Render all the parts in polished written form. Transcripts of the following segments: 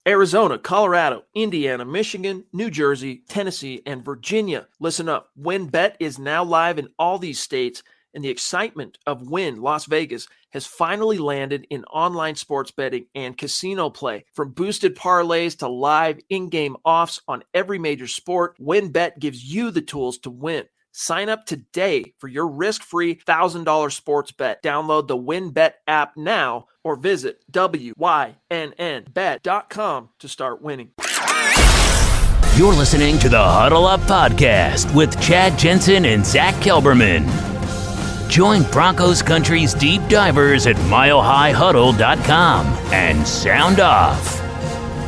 Arizona, Colorado, Indiana, Michigan, New Jersey, Tennessee, and Virginia. Listen up. WynnBET is now live in all these states, and the excitement of Wynn Las Vegas has finally landed in online sports betting and casino play. From boosted parlays to live in-game offs on every major sport, WynnBET gives you the tools to win. Sign up today for your risk-free $1,000 sports bet. Download the WynnBET app now or visit wynnbet.com to start winning. You're listening to the Huddle Up Podcast with Chad Jensen and Zack Kelberman. Join Broncos Country's deep divers at milehighhuddle.com and sound off.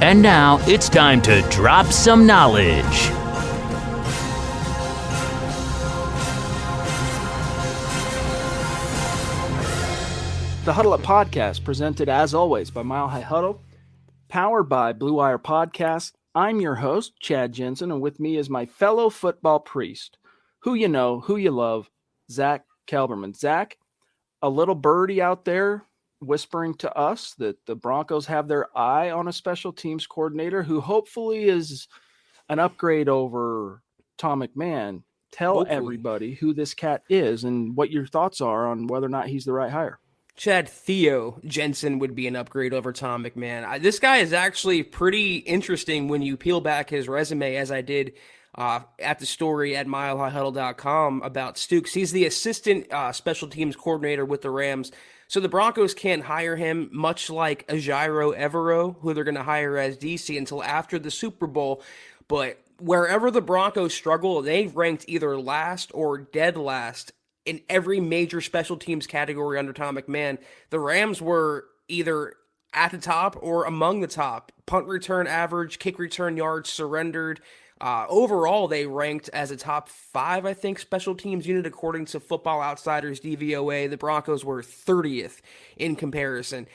And now it's time to drop some knowledge. The Huddle Up Podcast, presented as always by Mile High Huddle, powered by Blue Wire Podcast. I'm your host, Chad Jensen, and with me is my fellow football priest, who you know, who you love, Zack Kelberman. Zack, a little birdie out there whispering to us that the Broncos have their eye on a special teams coordinator who hopefully is an upgrade over Tom McMahon. Tell everybody who this cat is and what your thoughts are on whether or not he's the right hire. Chad, Theo Jensen would be an upgrade over Tom McMahon. This guy is actually pretty interesting when you peel back his resume, as I did at the story at milehighhuddle.com about Stooks. He's the assistant special teams coordinator with the Rams. So the Broncos can't hire him, much like Ejiro Evero, who they're going to hire as DC, until after the Super Bowl. But wherever the Broncos struggle, they've ranked either last or dead last in every major special teams category under Tom McMahon. The Rams were either at the top or among the top. Punt return average, kick return yards surrendered. Overall, they ranked as a top 5, I think, special teams unit according to Football Outsiders DVOA. The Broncos were 30th in comparison.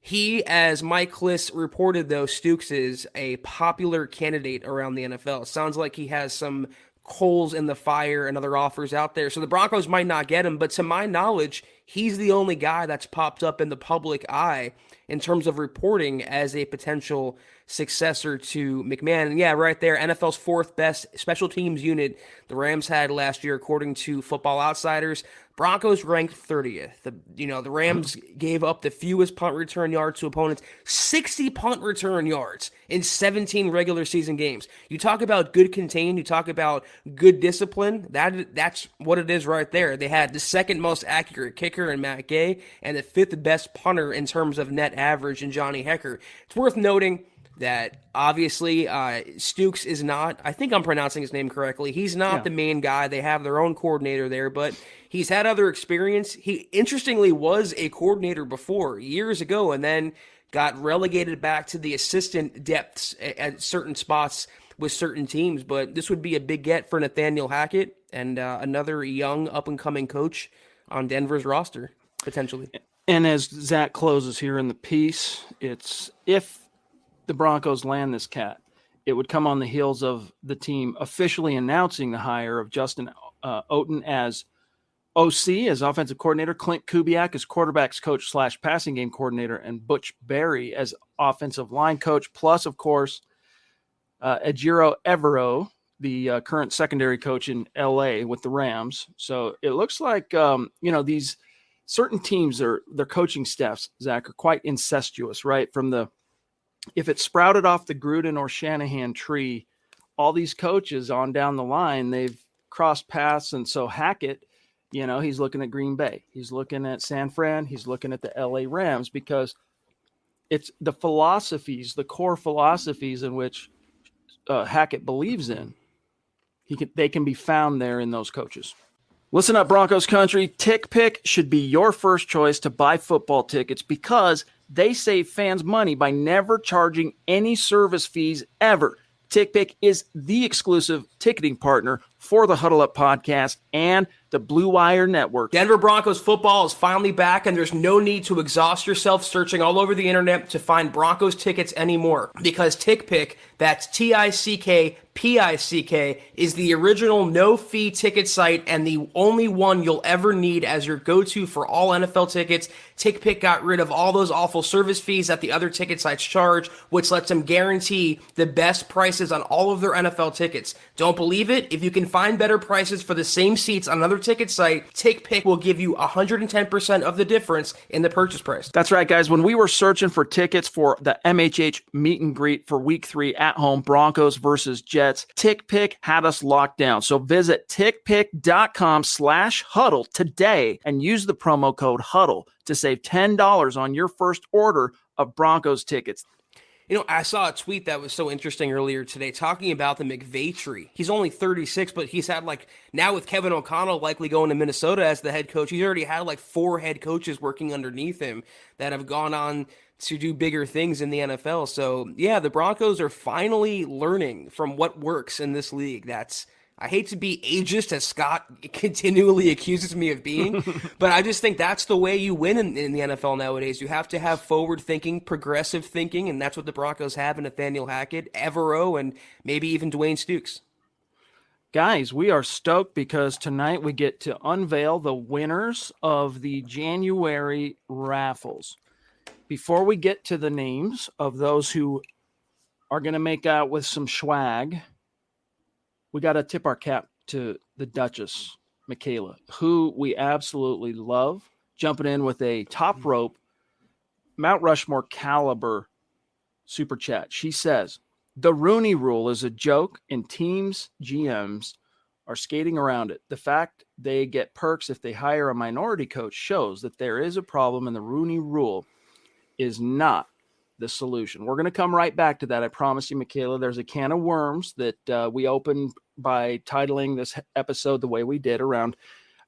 He, as Mike Kliss reported, though, Stooks is a popular candidate around the NFL. It sounds like he has some coals in the fire and other offers out there. So the Broncos might not get him, but to my knowledge, he's the only guy that's popped up in the public eye in terms of reporting as a potential successor to McMahon. And yeah, right there, NFL's 4th best special teams unit the Rams had last year, according to Football Outsiders. Broncos ranked 30th. The Rams gave up the fewest punt return yards to opponents, 60 punt return yards in 17 regular season games. You talk about good contain, you talk about good discipline, that's what it is right there. They had the 2nd most accurate kicker in Matt Gay and the 5th best punter in terms of net average in Johnny Hekker. It's worth noting that obviously Stooks is not, I think I'm pronouncing his name correctly, he's not the main guy. They have their own coordinator there, but he's had other experience. He, interestingly, was a coordinator before, years ago, and then got relegated back to the assistant depths at certain spots with certain teams. But this would be a big get for Nathaniel Hackett and another young up-and-coming coach on Denver's roster, potentially. And as Zach closes here in the piece, it's if the Broncos land this cat, it would come on the heels of the team officially announcing the hire of Justin Oten as OC, as offensive coordinator, Clint Kubiak as quarterbacks coach / passing game coordinator, and Butch Barry as offensive line coach, plus, of course, Ejiro Evero, the current secondary coach in LA with the Rams. So it looks like, these certain teams, their coaching staffs, Zach, are quite incestuous, right? If it sprouted off the Gruden or Shanahan tree, all these coaches on down the line, they've crossed paths. And so Hackett, he's looking at Green Bay. He's looking at San Fran. He's looking at the LA Rams because it's the philosophies, the core philosophies in which Hackett believes in. They can be found there in those coaches. Listen up, Broncos country. TickPick should be your first choice to buy football tickets because they save fans money by never charging any service fees ever. TickPick is the exclusive ticketing partner for the Huddle Up podcast and the Blue Wire Network. Denver Broncos football is finally back, and there's no need to exhaust yourself searching all over the internet to find Broncos tickets anymore, because TickPick, that's TickPick, is the original no-fee ticket site and the only one you'll ever need as your go-to for all NFL tickets. TickPick got rid of all those awful service fees that the other ticket sites charge, which lets them guarantee the best prices on all of their NFL tickets. Don't believe it? If you can find better prices for the same seats on another ticket site, TickPick will give you 110% of the difference in the purchase price. That's right, guys. When we were searching for tickets for the MHH meet and greet for week 3 at home, Broncos versus Jets, TickPick had us locked down. So visit tickpick.com/huddle today and use the promo code HUDDLE to save $10 on your first order of Broncos tickets. You know, I saw a tweet that was so interesting earlier today talking about the McVay tree. He's only 36, but he's had now with Kevin O'Connell likely going to Minnesota as the head coach, he's already had 4 head coaches working underneath him that have gone on to do bigger things in the NFL. So, yeah, the Broncos are finally learning from what works in this league. I hate to be ageist, as Scott continually accuses me of being, but I just think that's the way you win in the NFL nowadays. You have to have forward-thinking, progressive thinking, and that's what the Broncos have in Nathaniel Hackett, Evero, and maybe even Dwayne Stukes. Guys, we are stoked because tonight we get to unveil the winners of the January raffles. Before we get to the names of those who are going to make out with some swag, we got to tip our cap to the Duchess, Michaela, who we absolutely love, jumping in with a top rope, Mount Rushmore caliber super chat. She says, the Rooney Rule is a joke and teams, GMs are skating around it. The fact they get perks if they hire a minority coach shows that there is a problem, and the Rooney Rule is not the solution. We're going to come right back to that. I promise you, Michaela. There's a can of worms that we opened by titling this episode the way we did around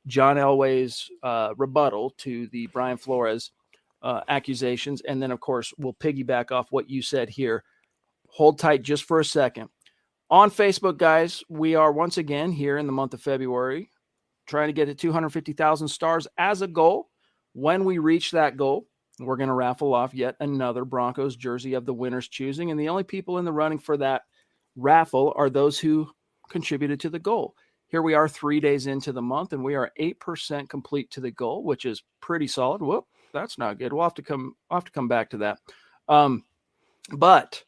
John Elway's rebuttal to the Brian Flores accusations. And then, of course, we'll piggyback off what you said here. Hold tight just for a second. On Facebook, guys, we are once again here in the month of February trying to get to 250,000 stars as a goal. When we reach that goal, we're going to raffle off yet another Broncos jersey of the winner's choosing. And the only people in the running for that raffle are those who contributed to the goal. Here we are 3 days into the month, and we are 8% complete to the goal, which is pretty solid. Whoop, that's not good. We'll have to come back to that. But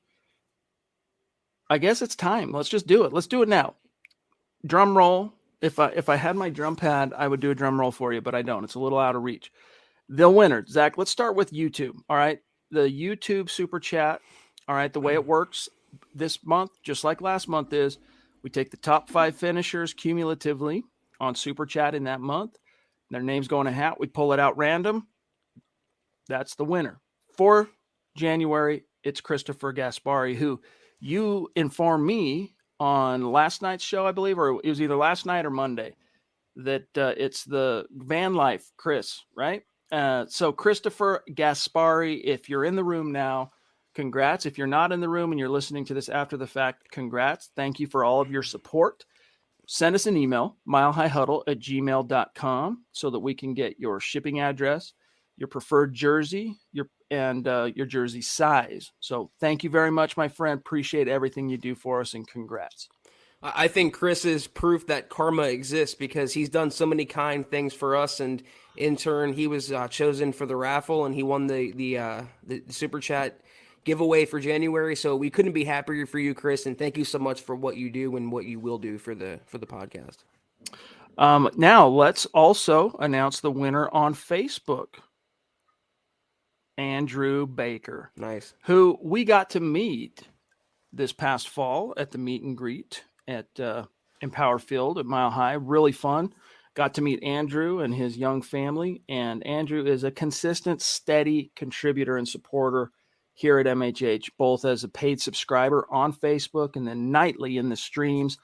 I guess it's time. Let's just do it. Let's do it now. Drum roll. If I had my drum pad, I would do a drum roll for you, but I don't. It's a little out of reach. The winner, Zach, let's start with YouTube. All right. The YouTube super chat. All right. The way it works this month, just like last month, is we take the top 5 finishers cumulatively on super chat in that month. Their names go in a hat. We pull it out random. That's the winner. For January, it's Christopher Gaspari, who you informed me on last night's show, I believe, or it was either last night or Monday, that it's the van life, Chris, right? So Christopher Gaspari, if you're in the room now, congrats. If you're not in the room and you're listening to this after the fact, congrats. Thank you for all of your support. Send us an email, milehighhuddle@gmail.com, so that we can get your shipping address, your preferred jersey, your jersey size. So thank you very much, my friend. Appreciate everything you do for us, and congrats. I think Chris is proof that karma exists, because he's done so many kind things for us, and in turn, he was chosen for the raffle, and he won the super chat giveaway for January. So we couldn't be happier for you, Chris, and thank you so much for what you do and what you will do for the podcast. Now let's also announce the winner on Facebook, Andrew Baker. Nice. Who we got to meet this past fall at the meet and greet at Empower Field at Mile High. Really fun. Got to meet Andrew and his young family. And Andrew is a consistent, steady contributor and supporter here at MHH, both as a paid subscriber on Facebook and then nightly in the streams.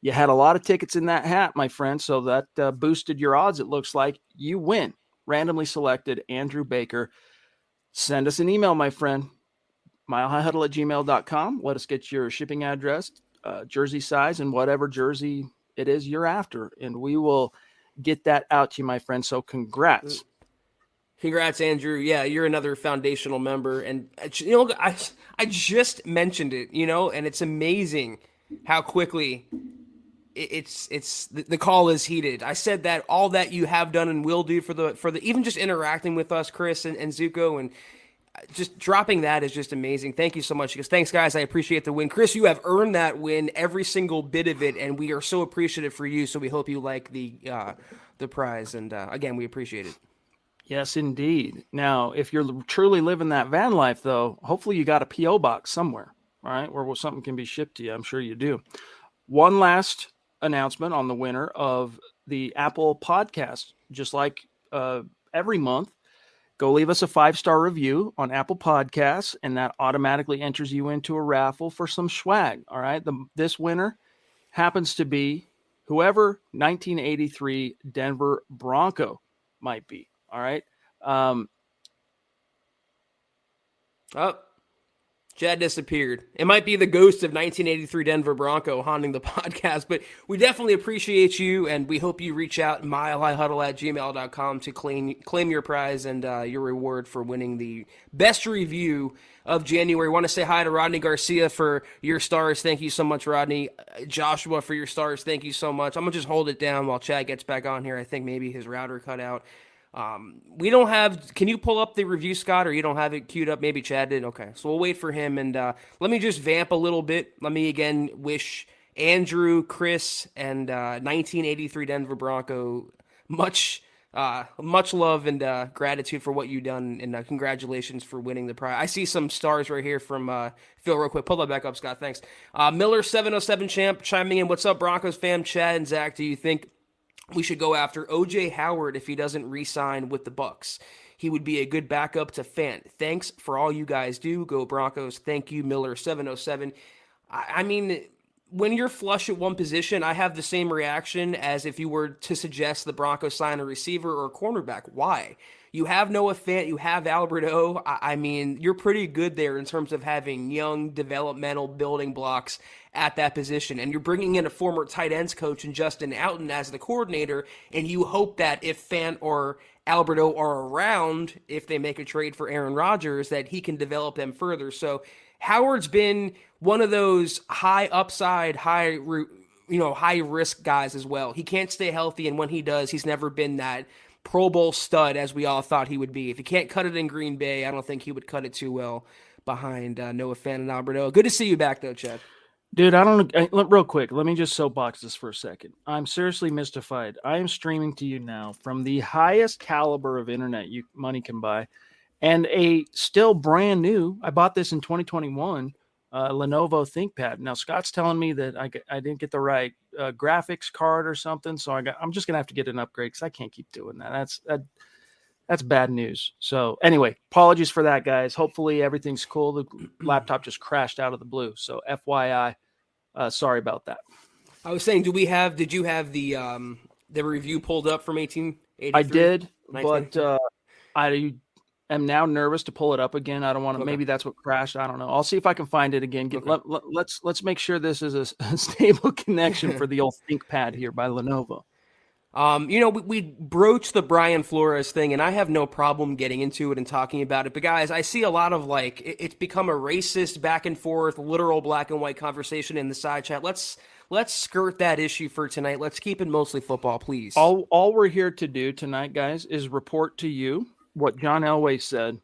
You had a lot of tickets in that hat, my friend, so that boosted your odds. It looks like you win. Randomly selected Andrew Baker. Send us an email, my friend, milehighhuddle@gmail.com. Let us get your shipping address, jersey size, and whatever jersey it is you're after, and we will get that out to you, my friend. So congrats. Congrats, Andrew. Yeah, you're another foundational member. And, I just mentioned it, and it's amazing how quickly the call is heated. I said that all that you have done and will do for the even just interacting with us, Chris and Zuko, and just dropping that is just amazing. Thank you so much. Because thanks, guys. I appreciate the win. Chris, you have earned that win, every single bit of it, and we are so appreciative for you. So we hope you like the prize. And again, we appreciate it. Yes, indeed. Now, if you're truly living that van life, though, hopefully you got a P.O. box somewhere, all right, where something can be shipped to you. I'm sure you do. One last announcement on the winner of the Apple podcast. Just like every month, go leave us a 5-star review on Apple Podcasts, and that automatically enters you into a raffle for some swag, all right? This winner happens to be whoever 1983 Denver Bronco might be. All right. Chad disappeared. It might be the ghost of 1983 Denver Bronco haunting the podcast, but we definitely appreciate you, and we hope you reach out milehighhuddle@gmail.com to claim your prize and your reward for winning the best review of January. I want to say hi to Rodney Garcia for your stars. Thank you so much, Rodney. Joshua for your stars. Thank you so much. I'm going to just hold it down while Chad gets back on here. I think maybe his router cut out. We don't have, can you pull up the review, Scott, or you don't have it queued up? Maybe Chad did. Okay. So we'll wait for him. And, let me just vamp a little bit. Let me again wish Andrew, Chris, and, 1983 Denver Bronco much love and, gratitude for what you've done. And, congratulations for winning the prize. I see some stars right here from, Phil real quick. Pull that back up, Scott. Thanks. Miller 707 champ chiming in. What's up, Broncos fam? Chad and Zach, do you think we should go after OJ Howard if he doesn't re-sign with the Bucs? He would be a good backup to Fant. Thanks for all you guys do. Go Broncos. Thank you, Miller 707. I mean, when you're flush at one position, I have the same reaction as if you were to suggest the Broncos sign a receiver or a cornerback. Why? You have Noah Fant, you have Albert O. I mean, you're pretty good there in terms of having young, developmental building blocks at that position. And you're bringing in a former tight ends coach in Justin Outten as the coordinator, and you hope that if Fant or Alberto are around, if they make a trade for Aaron Rodgers, that he can develop them further. So Howard's been one of those high upside, high risk guys as well. He can't stay healthy, and when he does, he's never been that Pro Bowl stud as we all thought he would be. If he can't cut it in Green Bay, I don't think he would cut it too well behind Noah Fant and Alberto. Good to see you back, though, Chad. Dude, real quick, let me just soapbox this for a second. I'm seriously mystified. I am streaming to you now from the highest caliber of internet money can buy, and a still brand new, I bought this in 2021, Lenovo ThinkPad. Now, Scott's telling me that I didn't get the right graphics card or something, so I'm just going to have to get an upgrade because I can't keep doing that. That's bad news. So anyway, apologies for that, guys. Hopefully everything's cool. The laptop just crashed out of the blue. So FYI, sorry about that. I was saying, did you have the review pulled up from 1883? I did, but I am now nervous to pull it up again. I don't want to, maybe that's what crashed. I don't know. I'll see if I can find it again. Let's make sure this is a stable connection for the old ThinkPad here by Lenovo. We broached the Brian Flores thing, and I have no problem getting into it and talking about it. But guys, I see a lot of it's become a racist back and forth, literal black and white conversation in the side chat. Let's skirt that issue for tonight. Let's keep it mostly football, please. All we're here to do tonight, guys, is report to you what John Elway said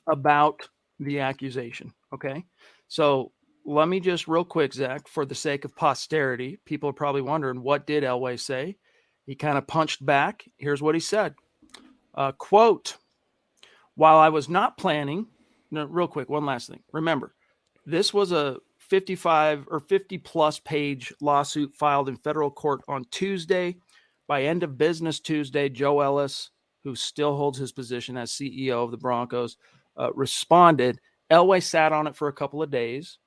about the accusation. Okay. So let me just real quick, Zach, for the sake of posterity, people are probably wondering, what did Elway say? He kind of punched back. Here's what he said. Quote, while I was not planning, no, real quick, one last thing. Remember, this was a 55 or 50 plus page lawsuit filed in federal court on Tuesday. By end of business Tuesday, Joe Ellis, who still holds his position as CEO of the Broncos, responded. Elway sat on it for a couple of days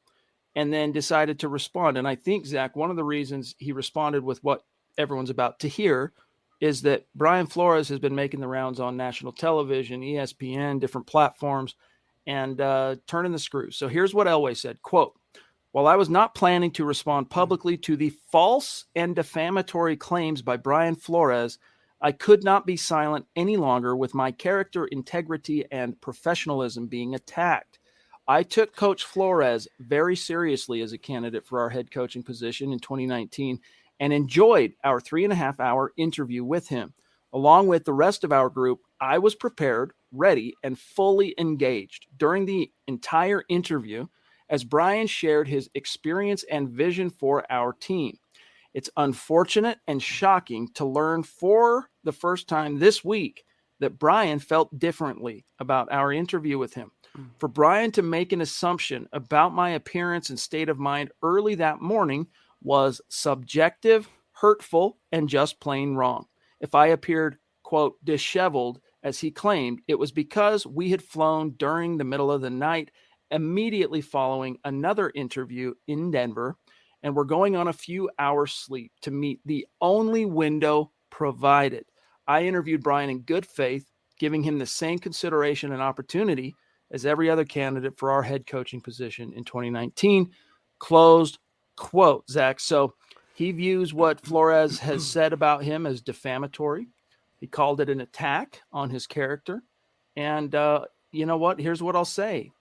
and then decided to respond. And I think, Zach, one of the reasons he responded with what everyone's about to hear is that Brian Flores has been making the rounds on national television, ESPN, different platforms, and turning the screws. So here's what Elway said, quote, While I was not planning to respond publicly to the false and defamatory claims by Brian Flores, I could not be silent any longer with my character, integrity, and professionalism being attacked. I took Coach Flores very seriously as a candidate for our head coaching position in 2019 and enjoyed our 3.5-hour interview with him. Along with the rest of our group, I was prepared, ready, and fully engaged during the entire interview as Brian shared his experience and vision for our team. It's unfortunate and shocking to learn for the first time this week that Brian felt differently about our interview with him. For Brian to make an assumption about my appearance and state of mind early that morning was subjective, hurtful, and just plain wrong. If I appeared, quote, disheveled, as he claimed, it was because we had flown during the middle of the night immediately following another interview in Denver, and we're going on a few hours sleep to meet the only window provided. I interviewed Brian in good faith, giving him the same consideration and opportunity as every other candidate for our head coaching position in 2019. Closed quote, Zach. So he views what Flores has said about him as defamatory. He called it an attack on his character. And you know what? Here's what I'll say.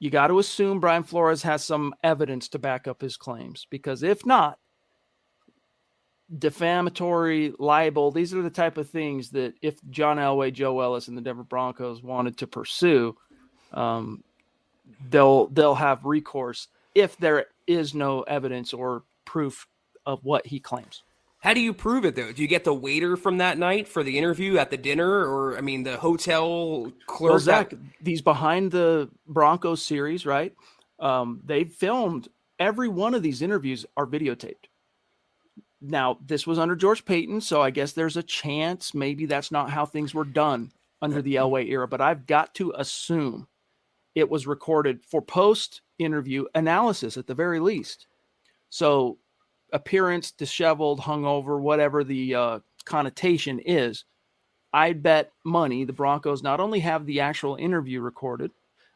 You got to assume Brian Flores has some evidence to back up his claims, because if not, defamatory, libel, these are the type of things that if John Elway, Joe Ellis, and the Denver Broncos wanted to pursue, they'll have recourse if there is no evidence or proof of what he claims. How do you prove it, though? Do you get the waiter from that night for the interview at the dinner, or, I mean, the hotel clerk? Well, Zach, these behind the Broncos series, right? They filmed every one of these interviews are videotaped. Now, this was under George Payton, so I guess there's a chance maybe that's not how things were done under the Elway era, but I've got to assume it was recorded for post-interview analysis at the very least. So appearance, disheveled, hungover, whatever the connotation is, I'd bet money the Broncos not only have the actual interview recorded,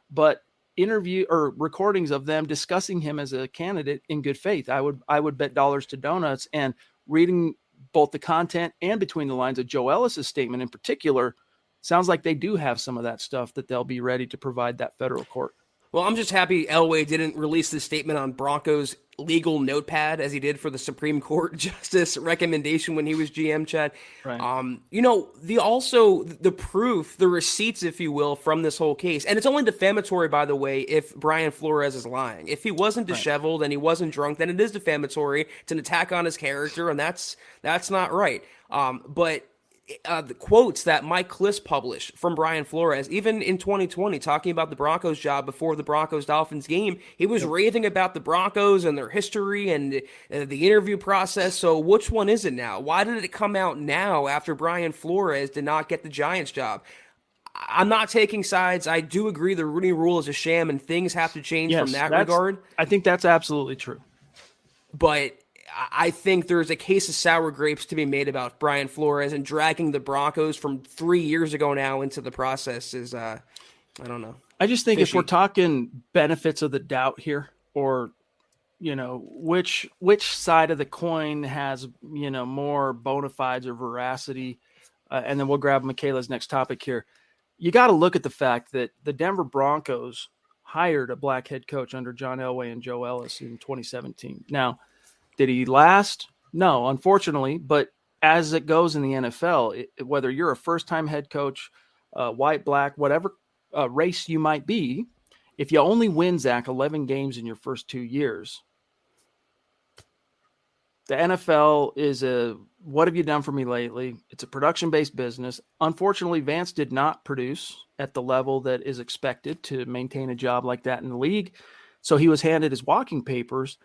but interview or recordings of them discussing him as a candidate in good faith. I would bet dollars to donuts, and reading both the content and between the lines of Joe Ellis's statement in particular, sounds like they do have some of that stuff that they'll be ready to provide that federal court. Well, I'm just happy Elway didn't release this statement on Broncos legal notepad as he did for the Supreme Court justice recommendation when he was GM, Chad. Right. You know, the proof, the receipts, if you will, from this whole case. And it's only defamatory, by the way, if Brian Flores is lying. If he wasn't disheveled and he wasn't drunk, then it is defamatory. It's an attack on his character, and that's not right. But the quotes that Mike Kliss published from Brian Flores, even in 2020, talking about the Broncos job before the Broncos-Dolphins game, he was raving about the Broncos and their history and the interview process. So which one is it now? Why did it come out now after Brian Flores did not get the Giants job? I'm not taking sides. I do agree the Rooney Rule is a sham and things have to change from that regard. I think that's absolutely true. But I think there's a case of sour grapes to be made about Brian Flores, and dragging the Broncos from 3 years ago now into the process is, I don't know. I just think fishy. If we're talking benefits of the doubt here, or, you know, which side of the coin has, you know, more bona fides or veracity, and then we'll grab Michaela's next topic here. You got to look at the fact that the Denver Broncos hired a black head coach under John Elway and Joe Ellis in 2017. Now, did he last? No, unfortunately. But as it goes in the NFL, whether you're a first-time head coach, white, black, whatever race you might be, if you only win, Zach, 11 games in your first 2 years, the NFL is what have you done for me lately? It's a production-based business. Unfortunately, Vance did not produce at the level that is expected to maintain a job like that in the league. So he was handed his walking papers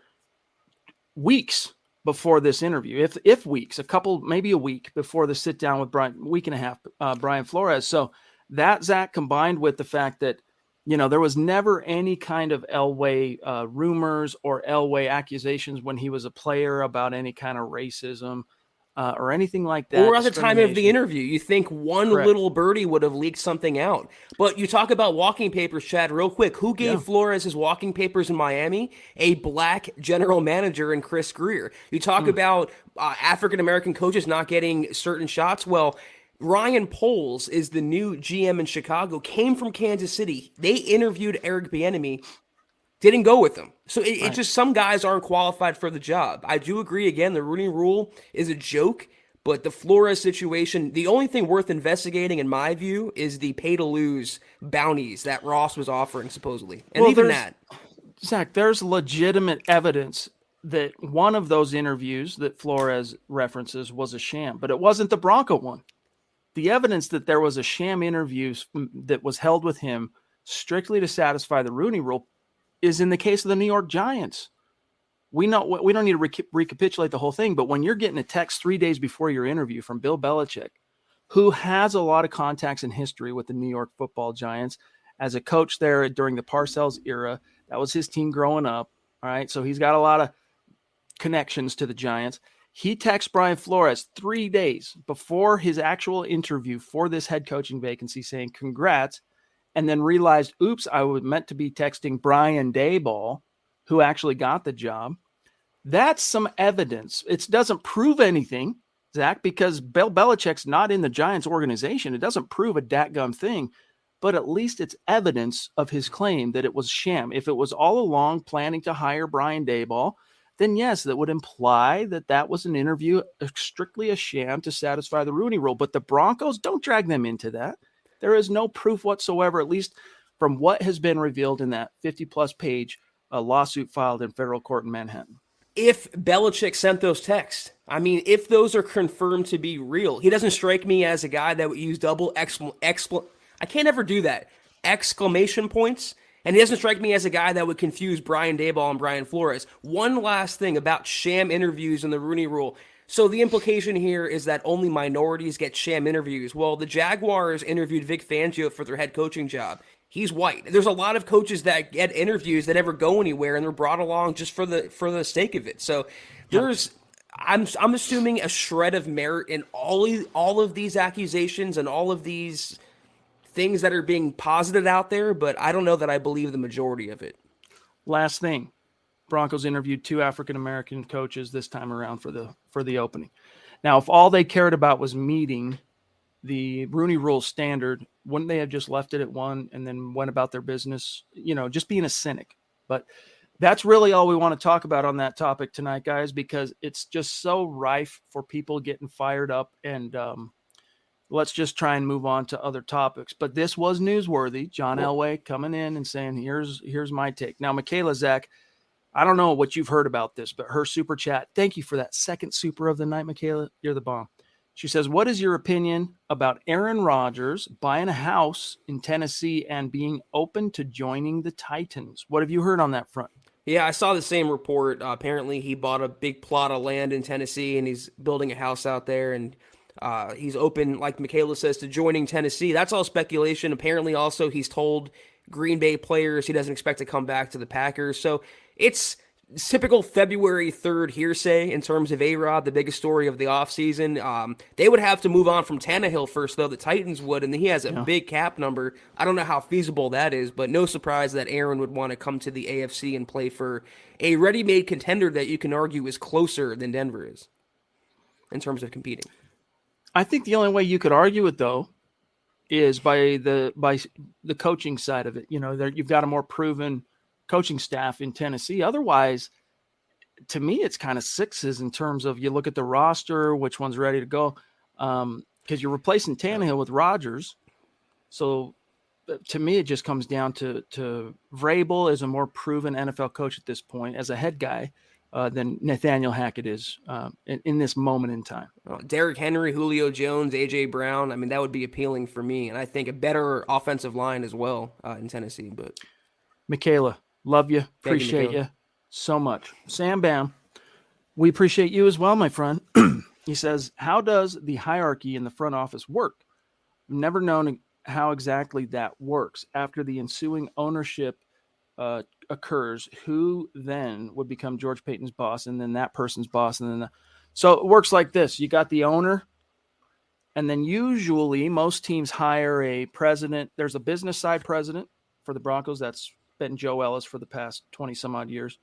weeks before this interview, if weeks, maybe a week before the sit down with week and a half, Brian Flores. So that, Zach, combined with the fact that, you know, there was never any kind of Elway rumors or Elway accusations when he was a player about any kind of racism. or anything like that. Or at the time of the discrimination. interview, you think one Correct. little birdie would have leaked something out. But you talk about walking papers, Chad, real quick. Who gave Flores his walking papers in Miami? A black general manager in Chris Greer. You talk about African-American coaches not getting certain shots. Well, Ryan Poles is the new GM in Chicago, came from Kansas City. They interviewed Eric Bieniemy, didn't go with him. So it's just some guys aren't qualified for the job. I do agree, again, the Rooney Rule is a joke. But the Flores situation, the only thing worth investigating, in my view, is the pay-to-lose bounties that Ross was offering, supposedly. And even that. Zach, there's legitimate evidence that one of those interviews that Flores references was a sham, but it wasn't the Bronco one. The evidence that there was a sham interview that was held with him strictly to satisfy the Rooney Rule is in the case of the New York Giants. We don't need to recapitulate the whole thing, but when you're getting a text 3 days before your interview from Bill Belichick, who has a lot of contacts in history with the New York Football Giants as a coach there during the Parcells era, that was his team growing up. All right. So he's got a lot of connections to the Giants. He texts Brian Flores 3 days before his actual interview for this head coaching vacancy saying, congrats. And then realized, oops, I was meant to be texting Brian Daboll, who actually got the job. That's some evidence. It doesn't prove anything, Zach, because Bill Belichick's not in the Giants organization. It doesn't prove a dadgum thing, but at least it's evidence of his claim that it was sham. If it was all along planning to hire Brian Daboll, then yes, that would imply that that was an interview, strictly a sham to satisfy the Rooney Rule. But the Broncos, don't drag them into that. There is no proof whatsoever, at least from what has been revealed in that 50-plus page lawsuit filed in federal court in Manhattan. If Belichick sent those texts, I mean, if those are confirmed to be real, he doesn't strike me as a guy that would use double I can't ever do that. Exclamation points. And he doesn't strike me as a guy that would confuse Brian Daboll and Brian Flores. One last thing about sham interviews and the Rooney Rule. So the implication here is that only minorities get sham interviews. Well, the Jaguars interviewed Vic Fangio for their head coaching job. He's white. There's a lot of coaches that get interviews that never go anywhere, and they're brought along just for the sake of it. So there's, I'm assuming, a shred of merit in all of these accusations and all of these things that are being posited out there, but I don't know that I believe the majority of it. Last thing, Broncos interviewed 2 African-American coaches this time around for the opening. Now, if all they cared about was meeting the Rooney Rule standard, wouldn't they have just left it at 1 and then went about their business, just being a cynic? But that's really all we want to talk about on that topic tonight, guys, because it's just so rife for people getting fired up, and let's just try and move on to other topics. But this was newsworthy. John Elway coming in and saying, here's my take. Now, Michaela, Zach, I don't know what you've heard about this, but her super chat, thank you for that second super of the night, Michaela. You're the bomb. She says, what is your opinion about Aaron Rodgers buying a house in Tennessee and being open to joining the Titans? What have you heard on that front? Yeah, I saw the same report. Apparently, he bought a big plot of land in Tennessee, and he's building a house out there, and he's open, like Michaela says, to joining Tennessee. That's all speculation. Apparently, also, he's told Green Bay players he doesn't expect to come back to the Packers. So it's typical February 3rd hearsay in terms of A-Rod, the biggest story of the offseason. They would have to move on from Tannehill first, though. The Titans would, and he has a big cap number. I don't know how feasible that is, but no surprise that Aaron would want to come to the AFC and play for a ready-made contender that you can argue is closer than Denver is in terms of competing. I think the only way you could argue it, though, is by the coaching side of it. You've got a more proven coaching staff in Tennessee. Otherwise, to me, it's kind of sixes in terms of you look at the roster, which one's ready to go, because you're replacing Tannehill with Rodgers. So to me, it just comes down to Vrabel is a more proven NFL coach at this point as a head guy than Nathaniel Hackett is in this moment in time. Derrick Henry, Julio Jones, A.J. Brown, I mean, that would be appealing for me. And I think a better offensive line as well in Tennessee. But Michaela, love you. Appreciate you so much. Sam Bam, we appreciate you as well, my friend. He says, how does the hierarchy in the front office work? I've never known how exactly that works. After the ensuing ownership occurs, who then would become George Payton's boss, and then that person's boss, and then So it works like this. You got the owner, and then usually most teams hire a president. There's a business side president for the Broncos. That's been Joe Ellis for the past 20 some odd years.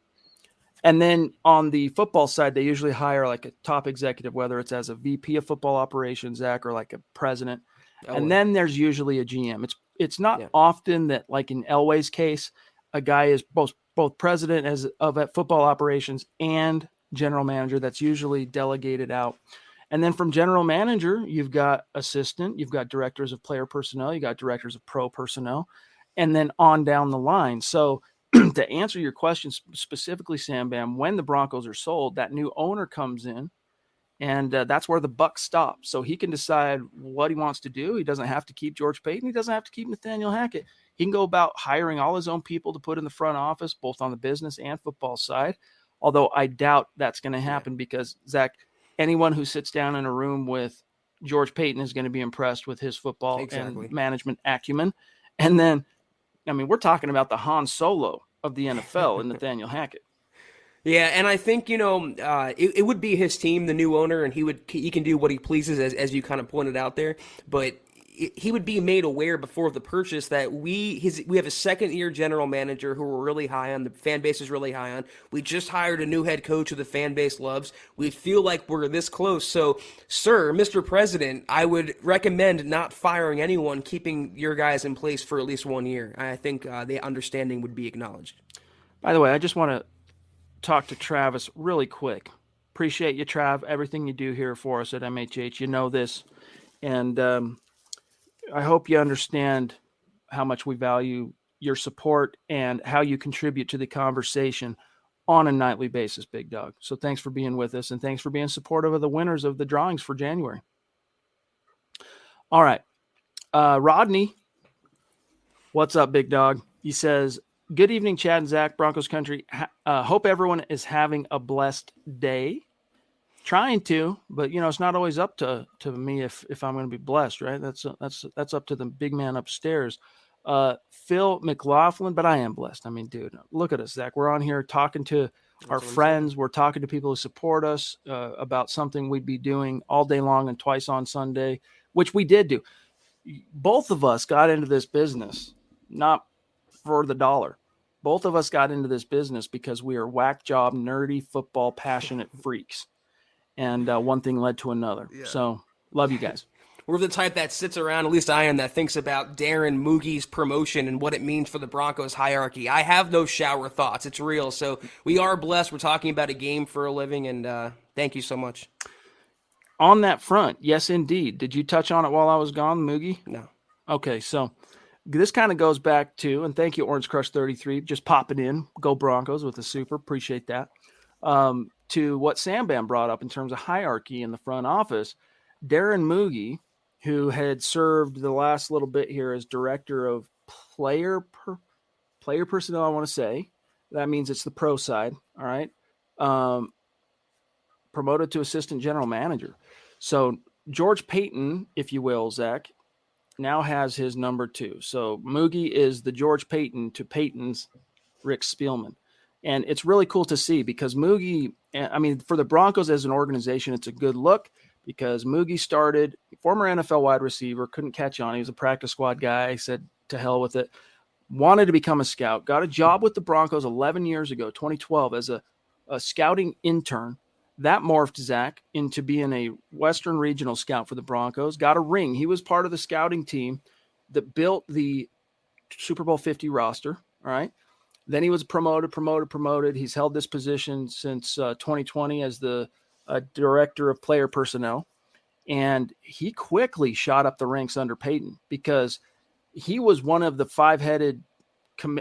And then on the football side, they usually hire like a top executive, whether it's as a VP of football operations, Zach, or like a president. And then there's usually a GM. It's not often that, like in Elway's case, a guy is both president of football operations and general manager. That's usually delegated out. And then from general manager, you've got assistant, you've got directors of player personnel, you got directors of pro personnel, and then on down the line. So to answer your question specifically, Sam Bam, when the Broncos are sold, that new owner comes in, and that's where the buck stops. So he can decide what he wants to do. He doesn't have to keep George Paton. He doesn't have to keep Nathaniel Hackett. He can go about hiring all his own people to put in the front office, both on the business and football side, although I doubt that's going to happen because, Zach, anyone who sits down in a room with George Paton is going to be impressed with his football and management acumen. And then, I mean, we're talking about the Han Solo of the NFL and Nathaniel Hackett. Yeah, and I think, it would be his team, the new owner, and he can do what he pleases, as you kind of pointed out there. But he would be made aware before the purchase that we have a second-year general manager who we're really high on. The fan base is really high on. We just hired a new head coach who the fan base loves. We feel like we're this close. So, sir, Mr. President, I would recommend not firing anyone, keeping your guys in place for at least 1 year. I think the understanding would be acknowledged. By the way, I just want to talk to Travis really quick. Appreciate you, Trav, everything you do here for us at MHH. You know this. And I hope you understand how much we value your support and how you contribute to the conversation on a nightly basis, Big Dog. So thanks for being with us, and thanks for being supportive of the winners of the drawings for January. All right. Rodney, what's up, Big Dog? He says, good evening, Chad and Zach, Broncos country. Hope everyone is having a blessed day. Trying to, but it's not always up to me if I'm going to be blessed, right? That's up to the big man upstairs. Phil McLaughlin, but I am blessed. I mean, dude, look at us, Zach. We're on here talking to our friends. We're talking to people who support us about something we'd be doing all day long and twice on Sunday, which we did do. Both of us got into this business, not for the dollar. Both of us got into this business because we are whack job, nerdy, football, passionate freaks. And one thing led to another. Yeah. So, love you guys. We're the type that sits around, at least I am, that thinks about Darren Moogie's promotion and what it means for the Broncos hierarchy. I have no shower thoughts. It's real. So, we are blessed. We're talking about a game for a living, and thank you so much. On that front, yes, indeed. Did you touch on it while I was gone, Moogie? No. Okay, so this kind of goes back to, and thank you, Orange Crush 33, just popping in. Go Broncos with the super. Appreciate that. To what Sam Bam brought up in terms of hierarchy in the front office. Darren Moogie, who had served the last little bit here as director of player personnel, I want to say. That means it's the pro side, all right? Promoted to assistant general manager. So George Paton, if you will, Zach, now has his number 2. So Moogie is the George Paton to Paton's Rick Spielman. And it's really cool to see because Moogie, I mean, for the Broncos as an organization, it's a good look because Moogie started, former NFL wide receiver, couldn't catch on. He was a practice squad guy, said to hell with it, wanted to become a scout, got a job with the Broncos 11 years ago, 2012, as a scouting intern. That morphed, Zach, into being a Western regional scout for the Broncos, got a ring. He was part of the scouting team that built the Super Bowl 50 roster, all right? Then he was promoted. He's held this position since 2020 as the director of player personnel. And he quickly shot up the ranks under Paton because he was one of the 5-headed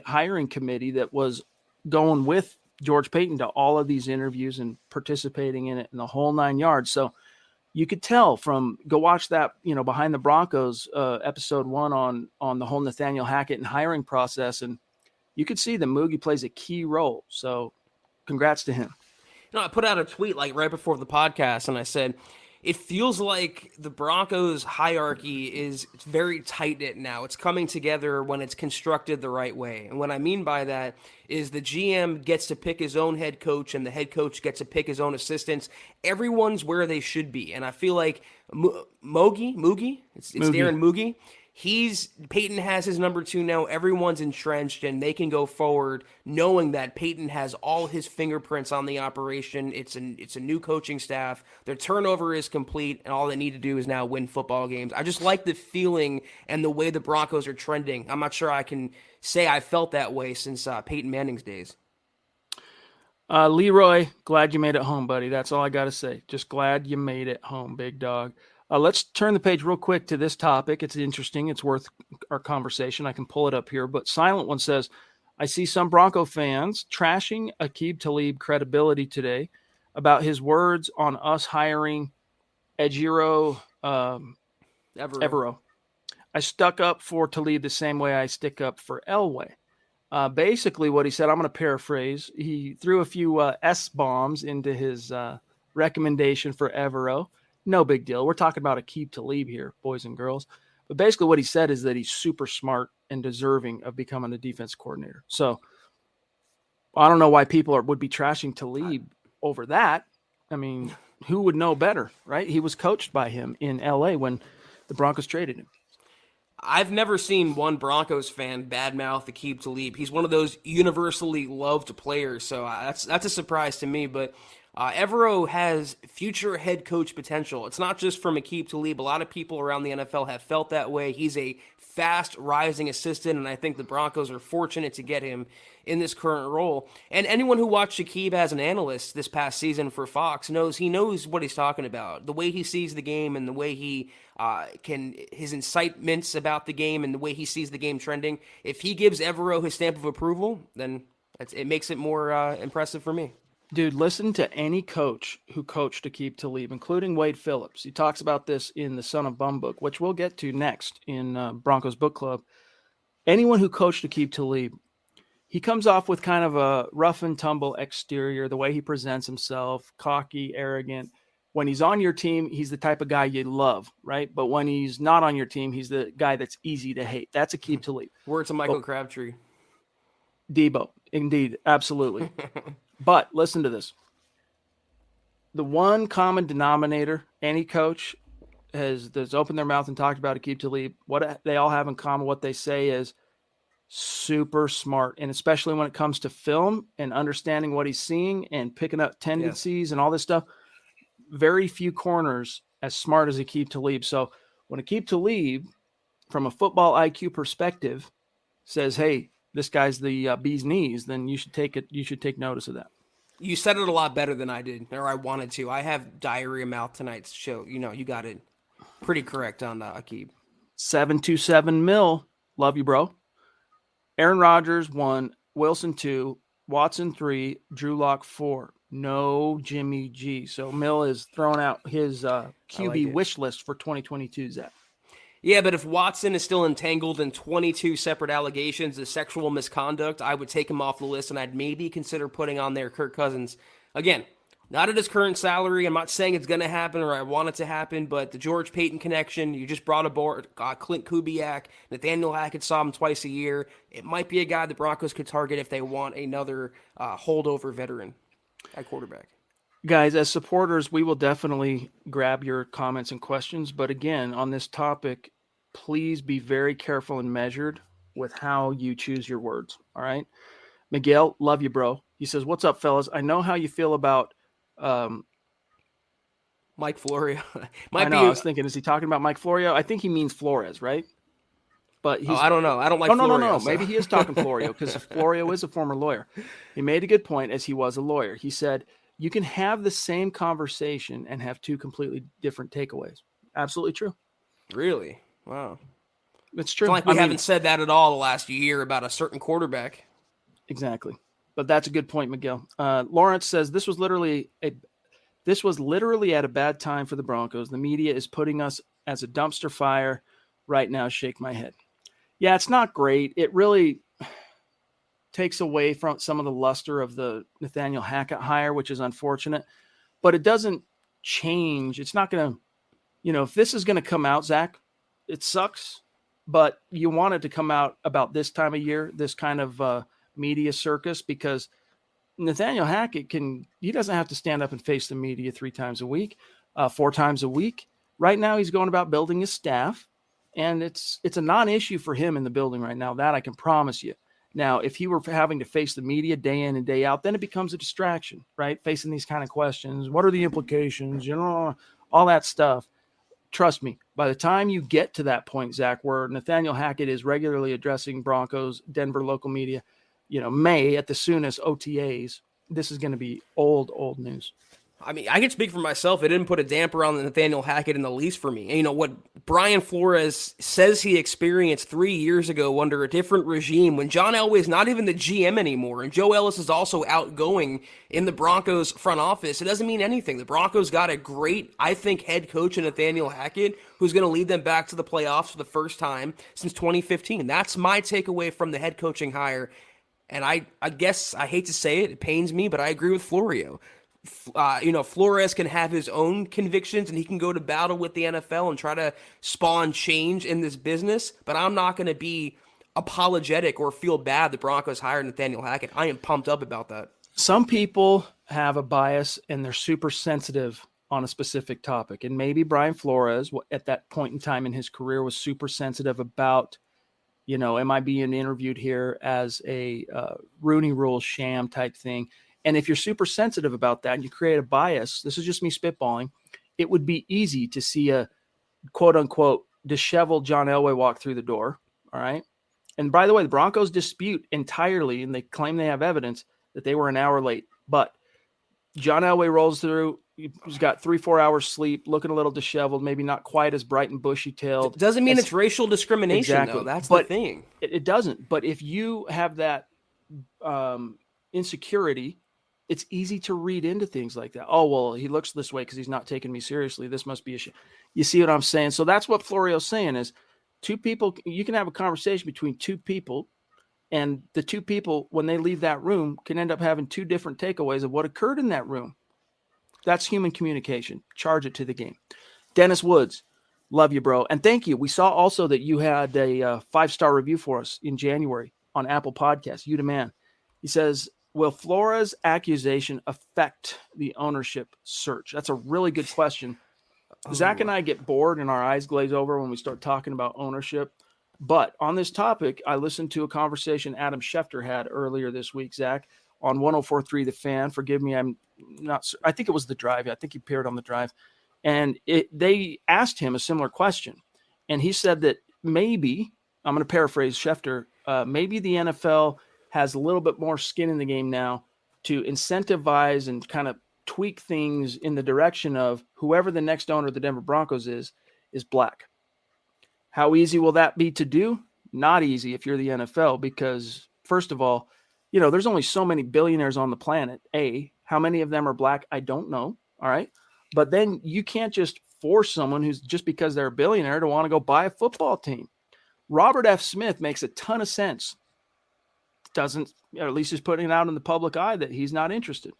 hiring committee that was going with George Paton to all of these interviews and participating in it in the whole 9 yards. So you could tell from go watch that, Behind the Broncos episode 1 on the whole Nathaniel Hackett and hiring process. And you could see that Moogie plays a key role. So congrats to him. I put out a tweet right before the podcast, and I said, it feels like the Broncos hierarchy is very tight-knit now. It's coming together when it's constructed the right way. And what I mean by that is the GM gets to pick his own head coach and the head coach gets to pick his own assistants. Everyone's where they should be. And I feel like Moogie, it's Darren Moogie. Peyton has his number 2 now. Everyone's entrenched, and they can go forward knowing that Peyton has all his fingerprints on the operation. It's a new coaching staff. Their turnover is complete, and all they need to do is now win football games. I just like the feeling and the way the Broncos are trending. I'm not sure I can say I felt that way since Peyton Manning's days. Leroy, glad you made it home, buddy. That's all I got to say. Just glad you made it home, big dog. Let's turn the page real quick to this topic. It's interesting. It's worth our conversation. I can pull it up here. But Silent One says, I see some Bronco fans trashing Aqib Talib credibility today about his words on us hiring Ejiro Evero. I stuck up for Talib the same way I stick up for Elway. Basically what he said, I'm going to paraphrase. He threw a few S-bombs into his recommendation for Evero. No big deal. We're talking about Aqib Talib here, boys and girls. But basically what he said is that he's super smart and deserving of becoming the defense coordinator. So I don't know why people would be trashing Talib over that. I mean, who would know better, right? He was coached by him in L.A. when the Broncos traded him. I've never seen one Broncos fan badmouth Aqib Talib. He's one of those universally loved players, so that's a surprise to me. But Evero has future head coach potential. It's not just from Aqib Talib. A lot of people around the NFL have felt that way. He's a fast rising assistant, and I think the Broncos are fortunate to get him in this current role. And anyone who watched Aqib as an analyst this past season for Fox knows what he's talking about. The way he sees the game and the way he his incitements about the game and the way he sees the game trending. If he gives Evero his stamp of approval, then it makes it more impressive for me. Dude, listen to any coach who coached Aqib Talib, including Wade Phillips. He talks about this in the Son of Bum book, which we'll get to next in Broncos Book Club. Anyone who coached Aqib Talib, he comes off with kind of a rough and tumble exterior, the way he presents himself, cocky, arrogant. When he's on your team, he's the type of guy you love, right? But when he's not on your team, he's the guy that's easy to hate. That's Aqib Talib. Words to Michael Crabtree. Debo, indeed, absolutely. But listen to this. The one common denominator any coach that's opened their mouth and talked about Aqib Talib, what they all have in common, what they say is super smart. And especially when it comes to film and understanding what he's seeing and picking up tendencies and all this stuff, very few corners as smart as Aqib Talib. So when Aqib Talib, from a football IQ perspective, says, hey, this guy's the bee's knees, then you should take notice of that. You said it a lot better than I did, or I wanted to. I have diarrhea mouth tonight, so you got it pretty correct on Aqib. 727 mil, love you, bro. Aaron Rodgers 1, Wilson 2, Watson 3, Drew Lock 4. No Jimmy G. So Mill is throwing out his QB wish list for 2022, Zach. Yeah, but if Watson is still entangled in 22 separate allegations of sexual misconduct, I would take him off the list, and I'd maybe consider putting on there Kirk Cousins. Again, not at his current salary. I'm not saying it's going to happen or I want it to happen, but the George Payton connection, you just brought aboard Clint Kubiak, Nathaniel Hackett saw him twice a year. It might be a guy the Broncos could target if they want another holdover veteran at quarterback. Guys, as supporters, we will definitely grab your comments and questions. But again, on this topic, please be very careful and measured with how you choose your words. All right. Miguel, love you, bro. He says, what's up, fellas? I know how you feel about Mike Florio. I was thinking, is he talking about Mike Florio? I think he means Flores, right? But I don't know. I don't like Florio. No. So. Maybe he is talking Florio because Florio is a former lawyer. He made a good point as he was a lawyer. He said, you can have the same conversation and have two completely different takeaways. Absolutely true. Really? Wow. It's true. It's like we haven't said that at all the last year about a certain quarterback. Exactly. But that's a good point, Miguel. Lawrence says this was literally at a bad time for the Broncos. The media is putting us as a dumpster fire right now. Shake my head. Yeah, it's not great. It really takes away from some of the luster of the Nathaniel Hackett hire, which is unfortunate. But it doesn't change. It's not going to, if this is going to come out, Zach, it sucks, but you want it to come out about this time of year, this kind of media circus, because Nathaniel Hackett he doesn't have to stand up and face the media 3 times a week, 4 times a week. Right now he's going about building his staff, and it's a non-issue for him in the building right now. That I can promise you. Now, if he were having to face the media day in and day out, then it becomes a distraction, right? Facing these kind of questions. What are the implications? All that stuff. Trust me, by the time you get to that point, Zach, where Nathaniel Hackett is regularly addressing Broncos, Denver local media, May at the soonest OTAs, this is going to be old news. I mean, I can speak for myself. It didn't put a damper on Nathaniel Hackett in the least for me. And what Brian Flores says he experienced 3 years ago under a different regime when John Elway is not even the GM anymore and Joe Ellis is also outgoing in the Broncos front office, it doesn't mean anything. The Broncos got a great, I think, head coach in Nathaniel Hackett who's going to lead them back to the playoffs for the first time since 2015. That's my takeaway from the head coaching hire. And I guess I hate to say it pains me, but I agree with Florio. Flores can have his own convictions and he can go to battle with the NFL and try to spawn change in this business, but I'm not going to be apologetic or feel bad the Broncos hired Nathaniel Hackett. I am pumped up about that. Some people have a bias and they're super sensitive on a specific topic, and maybe Brian Flores at that point in time in his career was super sensitive about, am I being interviewed here as a Rooney Rule sham type thing? And if you're super sensitive about that and you create a bias, this is just me spitballing, it would be easy to see a quote unquote disheveled John Elway walk through the door. All right. And by the way, the Broncos dispute entirely, and they claim they have evidence that they were an hour late. But John Elway rolls through. He's got 3-4 hours sleep, looking a little disheveled, maybe not quite as bright and bushy-tailed. It doesn't mean it's racial discrimination, exactly. Though. That's the thing. It doesn't. But if you have that insecurity, it's easy to read into things like that. Oh, well, he looks this way because he's not taking me seriously. This must be a shit. You see what I'm saying? So that's what Florio's saying is 2 people, you can have a conversation between 2 people, and the 2 people, when they leave that room, can end up having 2 different takeaways of what occurred in that room. That's human communication. Charge it to the game. Dennis Woods, love you, bro. And thank you. We saw also that you had a 5-star review for us in January on Apple Podcasts. You the man. He says, will Flores' accusation affect the ownership search? That's a really good question. Zach and I get bored and our eyes glaze over when we start talking about ownership. But on this topic, I listened to a conversation Adam Schefter had earlier this week, Zach, on 104.3 The Fan. Forgive me, I'm not – I think it was The Drive. I think he appeared on The Drive. And they asked him a similar question. And he said that maybe – I'm going to paraphrase Schefter – maybe the NFL – has a little bit more skin in the game now to incentivize and kind of tweak things in the direction of whoever the next owner of the Denver Broncos is black. How easy will that be to do? Not easy if you're the NFL, because first of all, there's only so many billionaires on the planet. How many of them are black? I don't know. All right. But then you can't just force someone who's just because they're a billionaire to want to go buy a football team. Robert F. Smith makes a ton of sense. Doesn't, or at least he's putting it out in the public eye that he's not interested.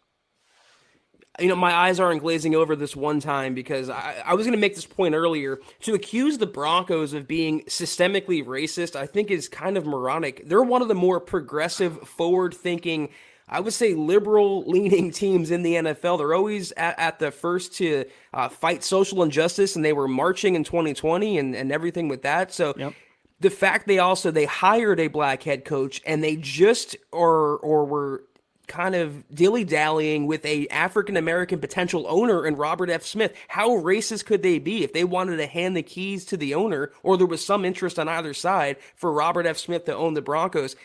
My eyes aren't glazing over this one time because I was going to make this point earlier. To accuse the Broncos of being systemically racist, I think is kind of moronic. They're one of the more progressive, forward-thinking, I would say liberal-leaning teams in the NFL. They're always at the first to fight social injustice, and they were marching in 2020 and everything with that. So. Yep. The fact they hired a black head coach and they just or were kind of dilly-dallying with a African-American potential owner in Robert F. Smith. How racist could they be if they wanted to hand the keys to the owner or there was some interest on either side for Robert F. Smith to own the Broncos?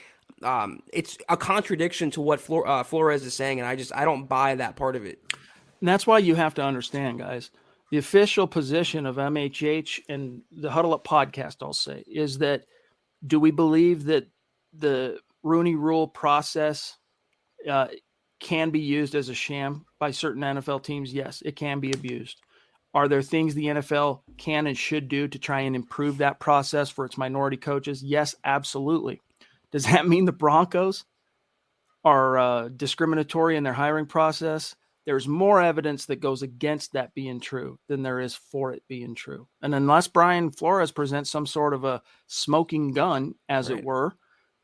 It's a contradiction to what Flores is saying, and I don't buy that part of it. And that's why you have to understand, guys. The official position of MHH and the Huddle Up podcast, I'll say, is that do we believe that the Rooney Rule process can be used as a sham by certain NFL teams? Yes, it can be abused. Are there things the NFL can and should do to try and improve that process for its minority coaches? Yes, absolutely. Does that mean the Broncos are discriminatory in their hiring process? there's more evidence that goes against that being true than there is for it being true. And unless Brian Flores presents some sort of a smoking gun, as it were,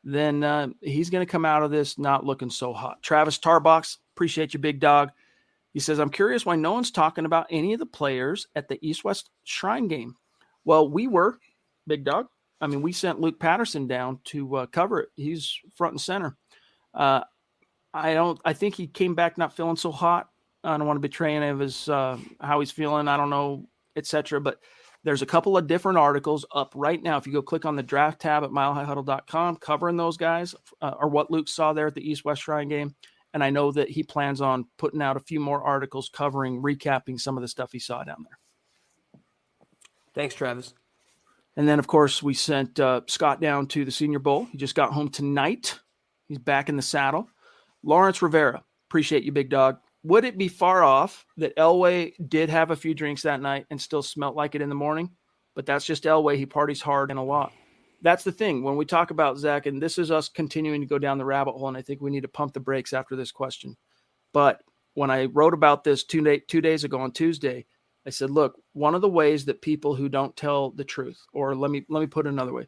then he's going to come out of this not looking so hot. Travis Tarbox, appreciate you, big dog. He says, I'm curious why no one's talking about any of the players at the East-West Shrine game. Well, we were, big dog. I mean, we sent Luke Patterson down to cover it. He's front and center. I think he came back not feeling so hot. I don't want to betray any of his how he's feeling. I don't know, etc. But there's a couple of different articles up right now. If you go click on the draft tab at milehighhuddle.com, covering those guys or what Luke saw there at the East-West Shrine game. And I know that he plans on putting out a few more articles recapping some of the stuff he saw down there. Thanks, Travis. And then, of course, we sent Scott down to the Senior Bowl. He just got home tonight. He's back in the saddle. Lawrence Rivera, appreciate you, big dog. Would it be far off that Elway did have a few drinks that night and still smelled like it in the morning? But that's just Elway. He parties hard and a lot. That's the thing. When we talk about Zach, and this is us continuing to go down the rabbit hole, and I think we need to pump the brakes after this question. But when I wrote about this 2 days ago on Tuesday, I said, look, one of the ways that people who don't tell the truth, or let me put it another way,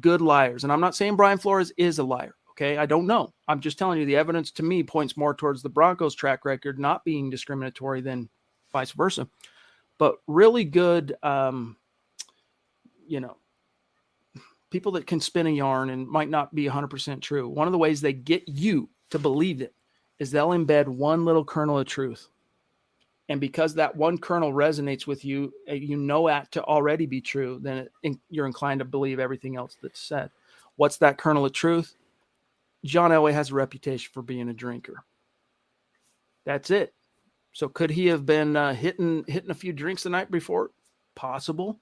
good liars, and I'm not saying Brian Flores is a liar, okay? I don't know. I'm just telling you the evidence to me points more towards the Broncos' track record not being discriminatory than vice versa. But really good, people that can spin a yarn and might not be 100% true. One of the ways they get you to believe it is they'll embed one little kernel of truth. And because that one kernel resonates with you, you know that to already be true, then you're inclined to believe everything else that's said. What's that kernel of truth? John Elway has a reputation for being a drinker. That's it. So could he have been hitting a few drinks the night before? Possible.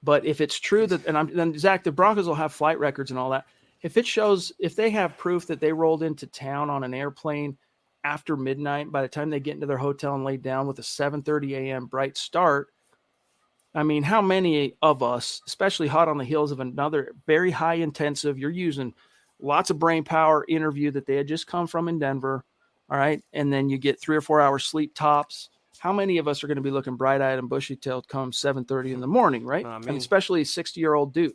But if it's true that, then Zach, the Broncos will have flight records and all that. If they have proof that they rolled into town on an airplane after midnight, by the time they get into their hotel and lay down with a 7:30 a.m. bright start, I mean, how many of us, especially hot on the heels of another very high intensive, you're using lots of brain power interview that they had just come from in Denver, all right, and then you get 3 or 4 hours sleep tops. How many of us are going to be looking bright-eyed and bushy-tailed come 7:30 in the morning, right? I mean, especially a 60-year-old dude.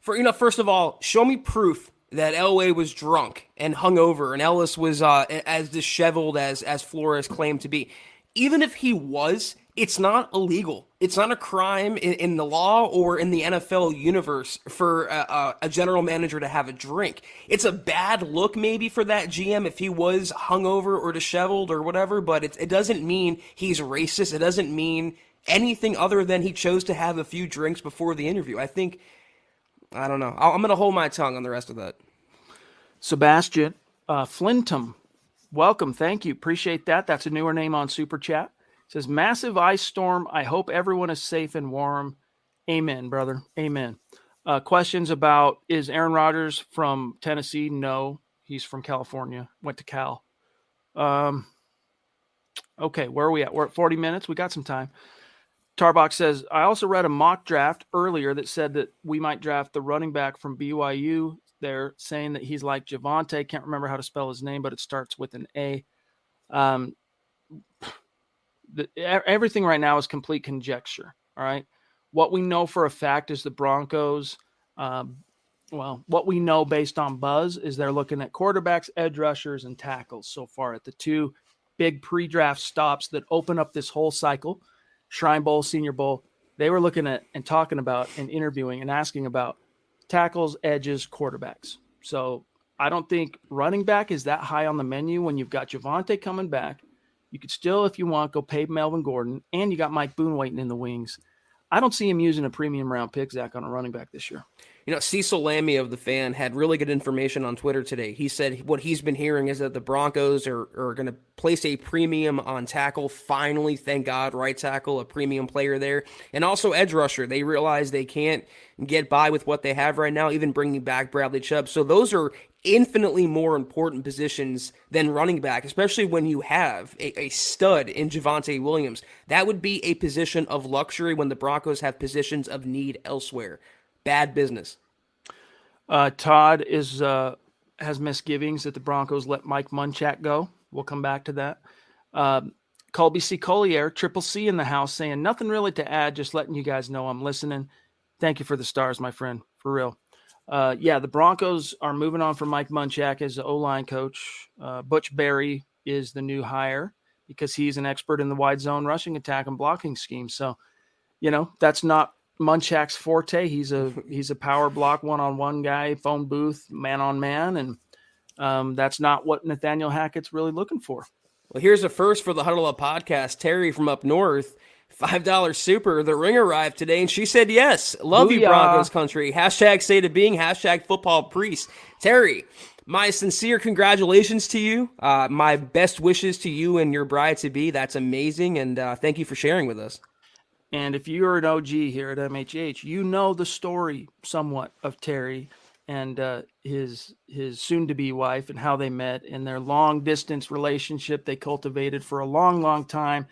First of all, show me proof that Elway was drunk and hungover and Ellis was as disheveled as Flores claimed to be. Even if he was, it's not illegal. It's not a crime in the law or in the NFL universe for a general manager to have a drink. It's a bad look maybe for that GM if he was hungover or disheveled or whatever, but it doesn't mean he's racist. It doesn't mean anything other than he chose to have a few drinks before the interview. I don't know. I'm going to hold my tongue on the rest of that. Sebastian Flintum, welcome. Thank you. Appreciate that. That's a newer name on Super Chat. It says, massive ice storm. I hope everyone is safe and warm. Amen, brother. Amen. Questions about, is Aaron Rodgers from Tennessee? No, he's from California. Went to Cal. Okay, where are we at? We're at 40 minutes. We got some time. Tarbox says, I also read a mock draft earlier that said that we might draft the running back from BYU. They're saying that he's like Javonte. Can't remember how to spell his name, but it starts with an A. Everything right now is complete conjecture. All right. What we know for a fact is the Broncos. What we know based on buzz is they're looking at quarterbacks, edge rushers, and tackles so far at the two big pre-draft stops that open up this whole cycle. Shrine Bowl, Senior Bowl. They were looking at and talking about and interviewing and asking about tackles, edges, quarterbacks. So I don't think running back is that high on the menu when you've got Javonte coming back. You could still, if you want, go pay Melvin Gordon, and you got Mike Boone waiting in the wings. I don't see him using a premium round pick, Zach, on a running back this year. Cecil Lammy of The Fan had really good information on Twitter today. He said what he's been hearing is that the Broncos are going to place a premium on tackle. Finally, thank God, right tackle, a premium player there. And also edge rusher. They realize they can't get by with what they have right now, even bringing back Bradley Chubb. So those are infinitely more important positions than running back, especially when you have a stud in Javonte Williams. That would be a position of luxury when the Broncos have positions of need elsewhere. Bad business. Todd has misgivings that the Broncos let Mike Munchak go. We'll come back to that. Colby C. Collier, Triple C in the house, saying nothing really to add, just letting you guys know I'm listening. Thank you for the stars, my friend, for real. The Broncos are moving on from Mike Munchak as the O-line coach. Butch Berry is the new hire because he's an expert in the wide zone rushing attack and blocking scheme. So, that's not Munchak's forte. He's a power block one-on-one guy, phone booth, man-on-man, and that's not what Nathaniel Hackett's really looking for. Well, here's a first for the Huddle Up podcast. Terry from up north, $5 super. The ring arrived today, and she said yes. Love Booyah. you, Broncos country. Hashtag say to being, hashtag football priest. Terry, my sincere congratulations to you. My best wishes to you and your bride-to-be. That's amazing, and thank you for sharing with us. And if you're an OG here at MHH, you know the story somewhat of Terry and his soon-to-be wife and how they met and their long-distance relationship they cultivated for a long, long time.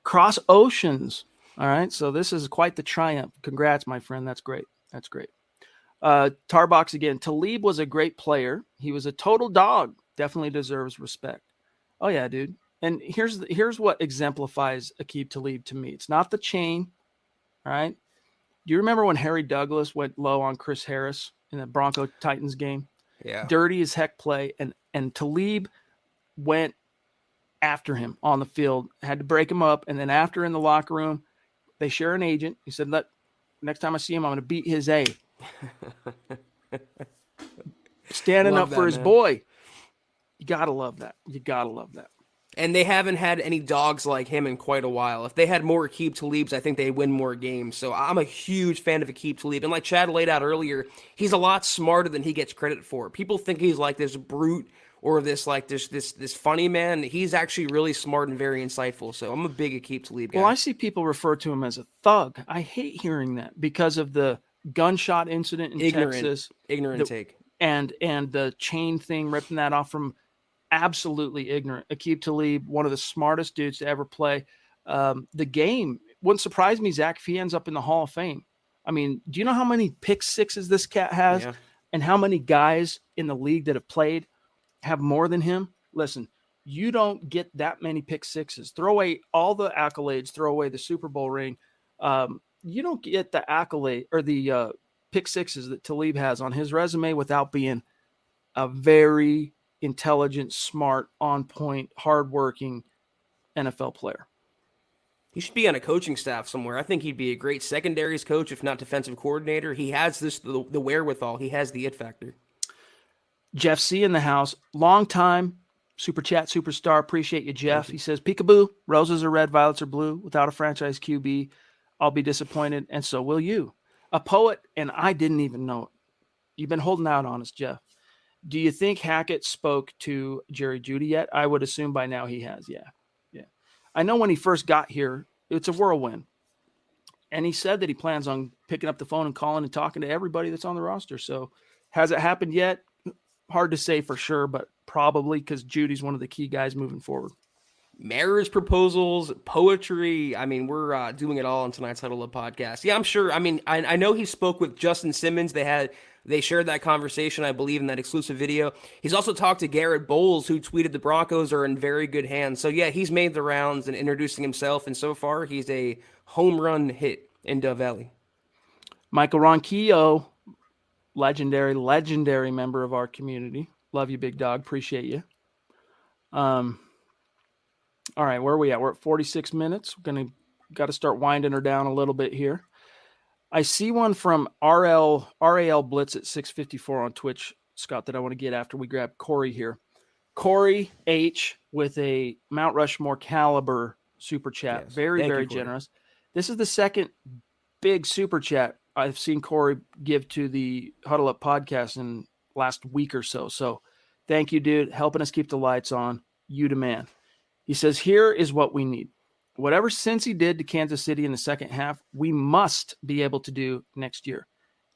Cross oceans. All right. So this is quite the triumph. Congrats, my friend. That's great. That's great. Tarbox again. Talib was a great player. He was a total dog. Definitely deserves respect. Oh, yeah, dude. And here's what exemplifies Aqib Talib to me. It's not the chain. All right. Do you remember when Harry Douglas went low on Chris Harris in the Bronco Titans game? Yeah. Dirty as heck play. And Talib went after him on the field, had to break him up. And then after in the locker room, they share an agent. He said, next time I see him, I'm going to beat his A. Standing up for his boy. You got to love that. You got to love that. And they haven't had any dogs like him in quite a while. If they had more Aqib Talibs, I think they'd win more games. So I'm a huge fan of Aqib Talib. And like Chad laid out earlier, he's a lot smarter than he gets credit for. People think he's like this brute or this funny man. He's actually really smart and very insightful. So I'm a big Aqib Talib guy. Well, I see people refer to him as a thug. I hate hearing that because of the gunshot incident in Texas. Ignorant take. And the chain thing, ripping that off from absolutely ignorant. Aqib Talib, one of the smartest dudes to ever play the game. Wouldn't surprise me, Zach, if he ends up in the Hall of Fame. I mean, do you know how many pick sixes this cat has? Yeah. And how many guys in the league that have played have more than him? Listen, you don't get that many pick sixes. Throw away all the accolades, throw away the Super Bowl ring. You don't get the accolade or the pick sixes that Talib has on his resume without being a very intelligent, smart, on point, hardworking NFL player. He should be on a coaching staff somewhere. I think he'd be a great secondaries coach, if not defensive coordinator. He has the wherewithal. He has the it factor. Jeff C. in the house. Long time Super Chat superstar. Appreciate you, Jeff. He says, peekaboo, roses are red, violets are blue. Without a franchise QB, I'll be disappointed, and so will you. A poet, and I didn't even know it. You've been holding out on us, Jeff. Do you think Hackett spoke to Jerry Jeudy yet? I would assume by now he has. Yeah. I know when he first got here, it's a whirlwind. And he said that he plans on picking up the phone and calling and talking to everybody that's on the roster. So has it happened yet? Hard to say for sure, but probably because Judy's one of the key guys moving forward. Marriage proposals, poetry. I mean, we're doing it all on tonight's Huddle Up podcast. Yeah, I'm sure. I mean, I know he spoke with Justin Simmons. They shared that conversation, I believe, in that exclusive video. He's also talked to Garrett Bowles, who tweeted the Broncos are in very good hands. So, yeah, he's made the rounds and introducing himself, and so far he's a home run hit in Dove Valley. Michael Ronquillo, legendary member of our community. Love you, big dog. Appreciate you. All right, where are we at? We're at 46 minutes. We're got to start winding her down a little bit here. I see one from RAL Blitz at 654 on Twitch, Scott, that I want to get after we grab Corey here. Corey H with a Mount Rushmore caliber super chat. Yes. Very, very generous. This is the second big super chat I've seen Corey give to the Huddle Up podcast in last week or so. So thank you, dude. Helping us keep the lights on. You demand. He says, here is what we need. Whatever Cincy did to Kansas City in the second half, we must be able to do next year.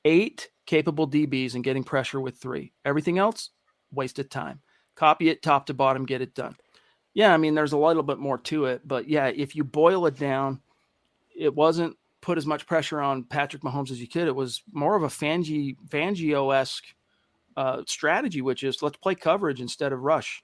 8 capable DBs and getting pressure with 3. Everything else, wasted time. Copy it top to bottom, get it done. Yeah, I mean, there's a little bit more to it. But, yeah, if you boil it down, it wasn't put as much pressure on Patrick Mahomes as you could. It was more of a Fangio-esque strategy, which is let's play coverage instead of rush.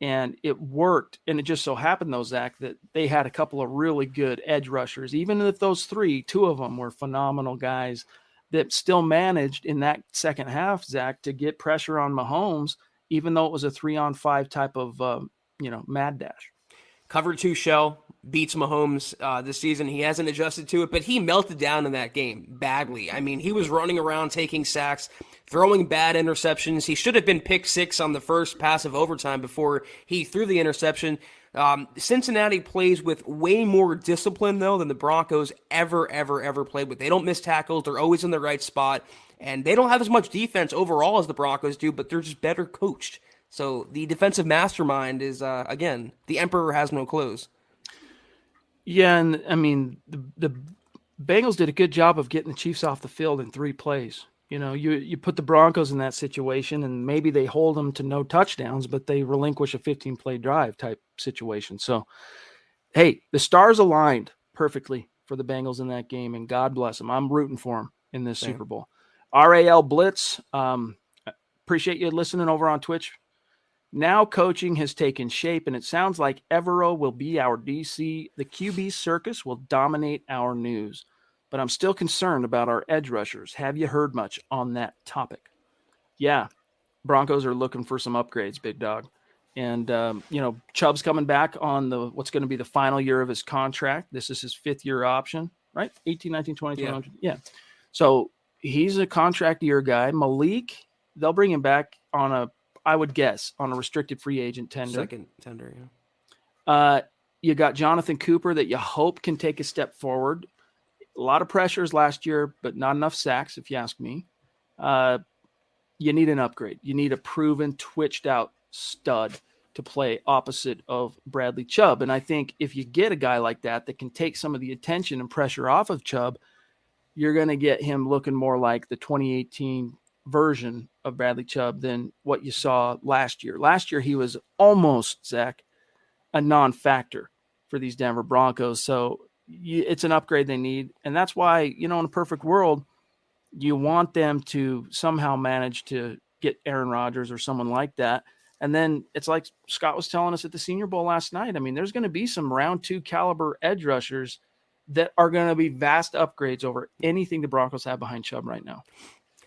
and it worked. And it just so happened, though, Zach, that they had a couple of really good edge rushers. Even if those two of them were phenomenal guys that still managed in that second half, Zach, to get pressure on Mahomes, even though it was a 3-on-5 type of, mad dash. Cover 2 shell beats Mahomes this season. He hasn't adjusted to it, but he melted down in that game badly. I mean, he was running around taking sacks, throwing bad interceptions. He should have been pick 6 on the first pass of overtime before he threw the interception. Cincinnati plays with way more discipline, though, than the Broncos ever played with. They don't miss tackles. They're always in the right spot, and they don't have as much defense overall as the Broncos do, but they're just better coached. So the defensive mastermind is, again, the emperor has no clothes. Yeah, and I mean, the Bengals did a good job of getting the Chiefs off the field in 3 plays. You put the Broncos in that situation, and maybe they hold them to no touchdowns, but they relinquish a 15-play drive type situation. So, hey, the stars aligned perfectly for the Bengals in that game, and God bless them. I'm rooting for them in this Super Bowl. RAL Blitz, appreciate you listening over on Twitch. Now coaching has taken shape, and it sounds like Evero will be our DC. The QB circus will dominate our news, but I'm still concerned about our edge rushers. Have you heard much on that topic? Yeah, Broncos are looking for some upgrades, big dog. And, Chubb's coming back on what's going to be the final year of his contract. This is his 5th-year option, right? 18, 19, 20, 21. Yeah. So he's a contract year guy. Malik, they'll bring him back I would guess, on a restricted free agent tender. Second tender, yeah. You got Jonathan Cooper that you hope can take a step forward. A lot of pressures last year, but not enough sacks, if you ask me. You need an upgrade. You need a proven, twitched-out stud to play opposite of Bradley Chubb. And I think if you get a guy like that can take some of the attention and pressure off of Chubb, you're going to get him looking more like the 2018 version of Bradley Chubb than what you saw last year. Last year, he was almost, Zach, a non-factor for these Denver Broncos. So it's an upgrade they need. And that's why, in a perfect world, you want them to somehow manage to get Aaron Rodgers or someone like that. And then it's like Scott was telling us at the Senior Bowl last night. I mean, there's going to be some round 2 caliber edge rushers that are going to be vast upgrades over anything the Broncos have behind Chubb right now.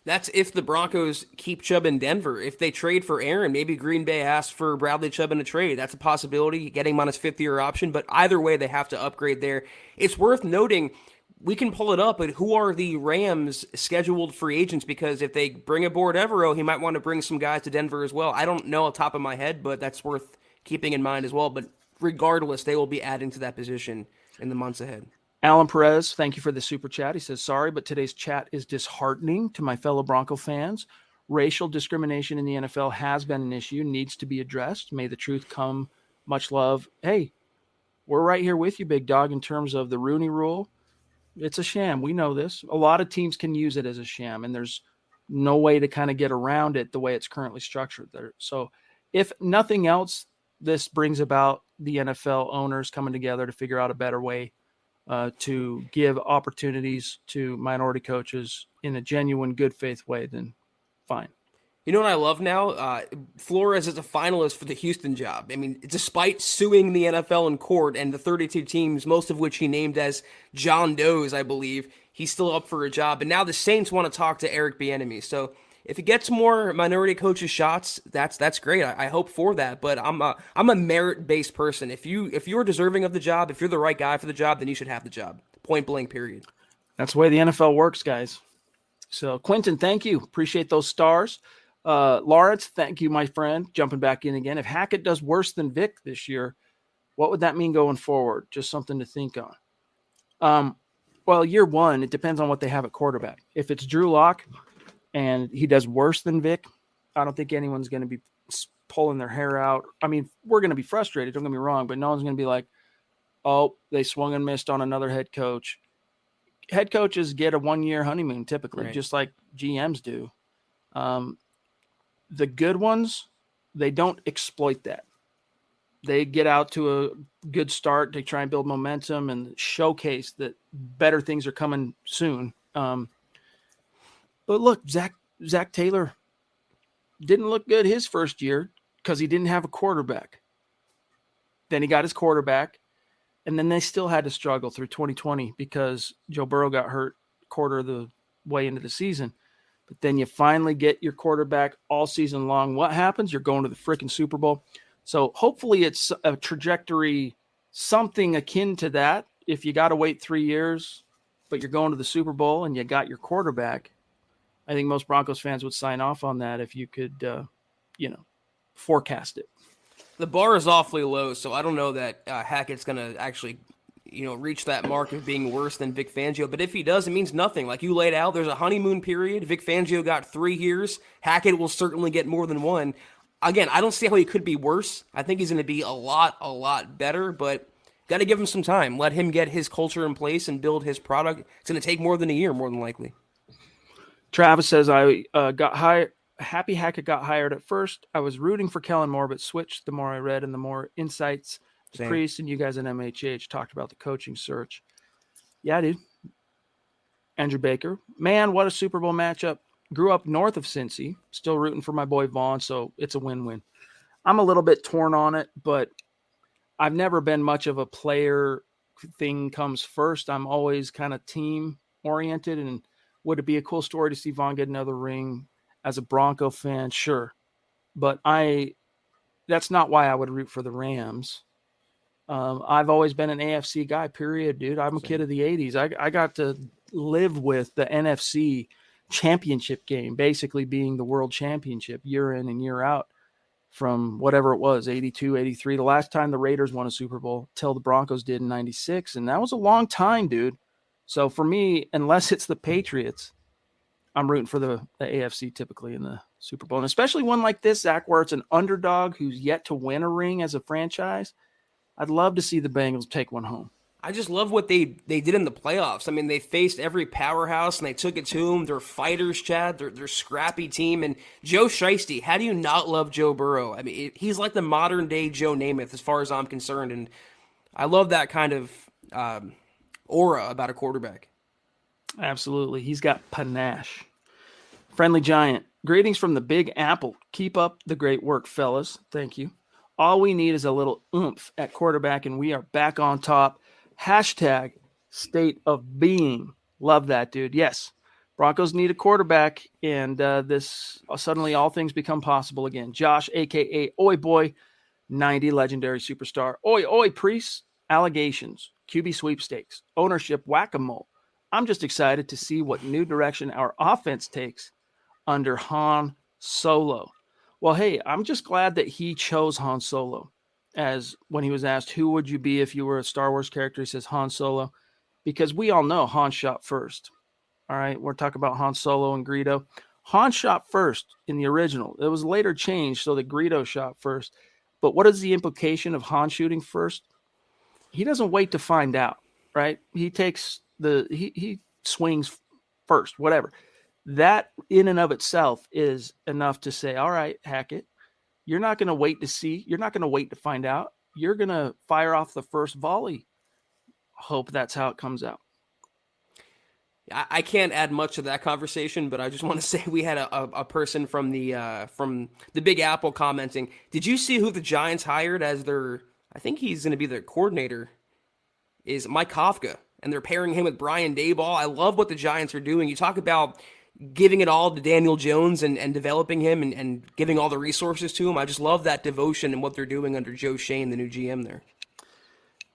That's if the Broncos keep Chubb in Denver. If they trade for Aaron, maybe Green Bay asks for Bradley Chubb in a trade. That's a possibility, getting him on his 5th-year option. But either way, they have to upgrade there. It's worth noting, we can pull it up, but who are the Rams' scheduled free agents? Because if they bring aboard Evero, he might want to bring some guys to Denver as well. I don't know off the top of my head, but that's worth keeping in mind as well. But regardless, they will be adding to that position in the months ahead. Alan Perez, thank you for the super chat. He says, sorry, but today's chat is disheartening to my fellow Bronco fans. Racial discrimination in the NFL has been an issue, needs to be addressed. May the truth come. Much love. Hey, we're right here with you, big dog, in terms of the Rooney Rule. It's a sham. We know this. A lot of teams can use it as a sham, and there's no way to kind of get around it the way it's currently structured there. So if nothing else, this brings about the NFL owners coming together to figure out a better way to give opportunities to minority coaches in a genuine good faith way, then fine. You know what I love now? Flores is a finalist for the Houston job. I mean, despite suing the NFL in court and the 32 teams, most of which he named as John Doe's, I believe, he's still up for a job. And now the Saints want to talk to Eric Bieniemy. So if he gets more minority coaches shots, that's great. I hope for that. But I'm a merit-based person. If you're deserving of the job, if you're the right guy for the job, then you should have the job. Point blank, period. That's the way the NFL works, guys. So Quentin, thank you. Appreciate those stars. Lawrence, thank you, my friend. Jumping back in again. If Hackett does worse than Vic this year, what would that mean going forward? Just something to think on. Well, year one, it depends on what they have at quarterback. If it's Drew Lock and he does worse than Vic, I don't think anyone's going to be pulling their hair out. I mean, we're going to be frustrated, don't get me wrong, but no one's going to be like, oh, they swung and missed on another head coach. Head coaches get a 1-year honeymoon typically, right, just like GMs do. The good ones, they don't exploit that. They get out to a good start to try and build momentum and showcase that better things are coming soon. But look, Zach Taylor didn't look good his first year because he didn't have a quarterback. Then he got his quarterback, and then they still had to struggle through 2020 because Joe Burrow got hurt quarter of the way into the season. But then you finally get your quarterback all season long. What happens? You're going to the freaking Super Bowl. So hopefully it's a trajectory, something akin to that. If you got to wait 3 years, but you're going to the Super Bowl and you got your quarterback, I think most Broncos fans would sign off on that if you could, forecast it. The bar is awfully low, so I don't know that Hackett's going to actually, reach that mark of being worse than Vic Fangio. But if he does, it means nothing. Like you laid out, there's a honeymoon period. Vic Fangio got 3 years. Hackett will certainly get more than one. Again, I don't see how he could be worse. I think he's going to be a lot better, but got to give him some time. Let him get his culture in place and build his product. It's going to take more than a year, more than likely. Travis says, I got hired. Happy Hackett got hired at first. I was rooting for Kellen Moore, but switched the more I read and the more insights Priest and you guys at MHH talked about the coaching search. Yeah, dude. Andrew Baker. Man, what a Super Bowl matchup. Grew up north of Cincy. Still rooting for my boy Vaughn, so it's a win-win. I'm a little bit torn on it, but I've never been much of a player thing comes first. I'm always kind of team-oriented, and would it be a cool story to see Vaughn get another ring as a Bronco fan? Sure. But that's not why I would root for the Rams. I've always been an AFC guy, period, dude. I'm a kid of the 80s. I got to live with the NFC championship game, basically being the world championship year in and year out from whatever it was, 82, 83. The last time the Raiders won a Super Bowl till the Broncos did in 96. And that was a long time, dude. So for me, unless it's the Patriots, I'm rooting for the AFC typically in the Super Bowl. And especially one like this, Zach, where it's an underdog who's yet to win a ring as a franchise. I'd love to see the Bengals take one home. I just love what they did in the playoffs. I mean, they faced every powerhouse, and they took it to them. They're fighters, Chad. They're scrappy team. And Joe Shiesty, how do you not love Joe Burrow? I mean, he's like the modern-day Joe Namath as far as I'm concerned. And I love that kind of aura about a quarterback. Absolutely. He's got panache. Friendly Giant. Greetings from the Big Apple. Keep up the great work, fellas. Thank you. All we need is a little oomph at quarterback, and we are back on top. Hashtag state of being. Love that, dude. Yes, Broncos need a quarterback, and this suddenly all things become possible again. Josh, a.k.a. Oi Boy, 90 legendary superstar. Oi, Priest, allegations, QB sweepstakes, ownership whack-a-mole. I'm just excited to see what new direction our offense takes under Han Solo. Well, hey, I'm just glad that he chose Han Solo. As when he was asked, who would you be if you were a Star Wars character? He says Han Solo, because we all know Han shot first. All right, we're talking about Han Solo and Greedo. Han shot first in the original. It was later changed so that Greedo shot first. But what is the implication of Han shooting first? He doesn't wait to find out, right? He takes he swings first, whatever. That in and of itself is enough to say, all right, Hackett, you're not going to wait to see. You're not going to wait to find out. You're going to fire off the first volley. Hope that's how it comes out. I can't add much to that conversation, but I just want to say we had a person from the Big Apple commenting. Did you see who the Giants hired as their? I think he's going to be their coordinator. Is Mike Kafka, and they're pairing him with Brian Daboll. I love what the Giants are doing. You talk about giving it all to Daniel Jones and developing him and giving all the resources to him. I just love that devotion and what they're doing under Joe Shane, the new GM there.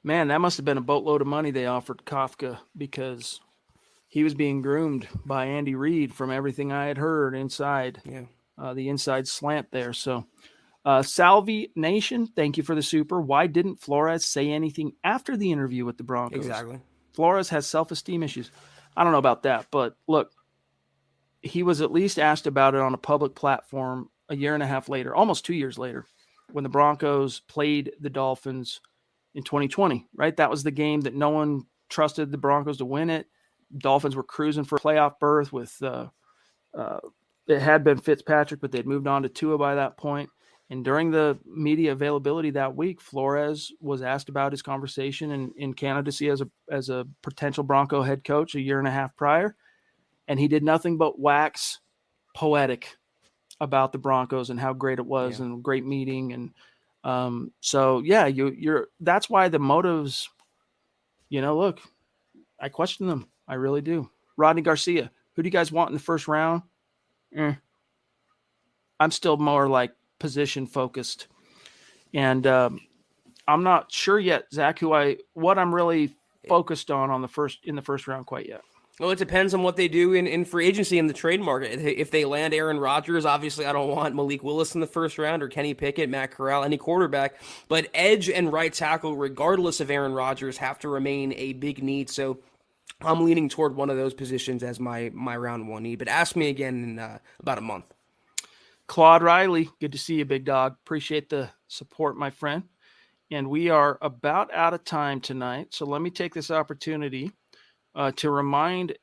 Man, that must have been a boatload of money they offered Kafka, because he was being groomed by Andy Reid from everything I had heard inside. Yeah. The inside slant there. So, Salvi Nation, thank you for the super. Why didn't Flores say anything after the interview with the Broncos? Exactly. Flores has self-esteem issues. I don't know about that, but look, he was at least asked about it on a public platform a year and a half later, almost 2 years later, when the Broncos played the Dolphins in 2020, right? That was the game that no one trusted the Broncos to win it. Dolphins were cruising for a playoff berth with it had been Fitzpatrick, but they'd moved on to Tua by that point. And during the media availability that week, Flores was asked about his conversation in candidacy as a potential Bronco head coach a year and a half prior. And he did nothing but wax poetic about the Broncos and how great it was and a great meeting. And So yeah, you're that's why the motives, look, I question them. I really do. Rodney Garcia, who do you guys want in the first round? I'm still more like position focused. And I'm not sure yet, Zach, what I'm really focused on in the first round quite yet. Well, it depends on what they do in free agency in the trade market. If they land Aaron Rodgers, obviously I don't want Malik Willis in the first round or Kenny Pickett, Matt Corral, any quarterback. But edge and right tackle, regardless of Aaron Rodgers, have to remain a big need. So I'm leaning toward one of those positions as my round one need. But ask me again in about a month. Claude Riley, good to see you, big dog. Appreciate the support, my friend. And we are about out of time tonight. So let me take this opportunity to remind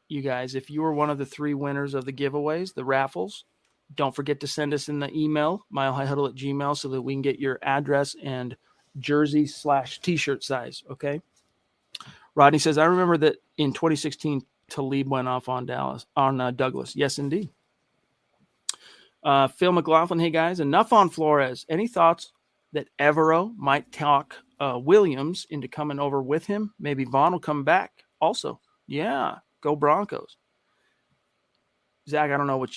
you guys, if you were one of the 3 winners of the giveaways, the raffles, don't forget to send us in the email, milehighhuddle@gmail.com, so that we can get your address and jersey/t-shirt size, okay? Rodney says, I remember that in 2016, Talib went off on Douglas. Yes, indeed. Phil McLaughlin, hey guys, enough on Flores. Any thoughts that Evero might talk Williams into coming over with him? Maybe Vaughn will come back also. Yeah, go Broncos. Zach, I don't know what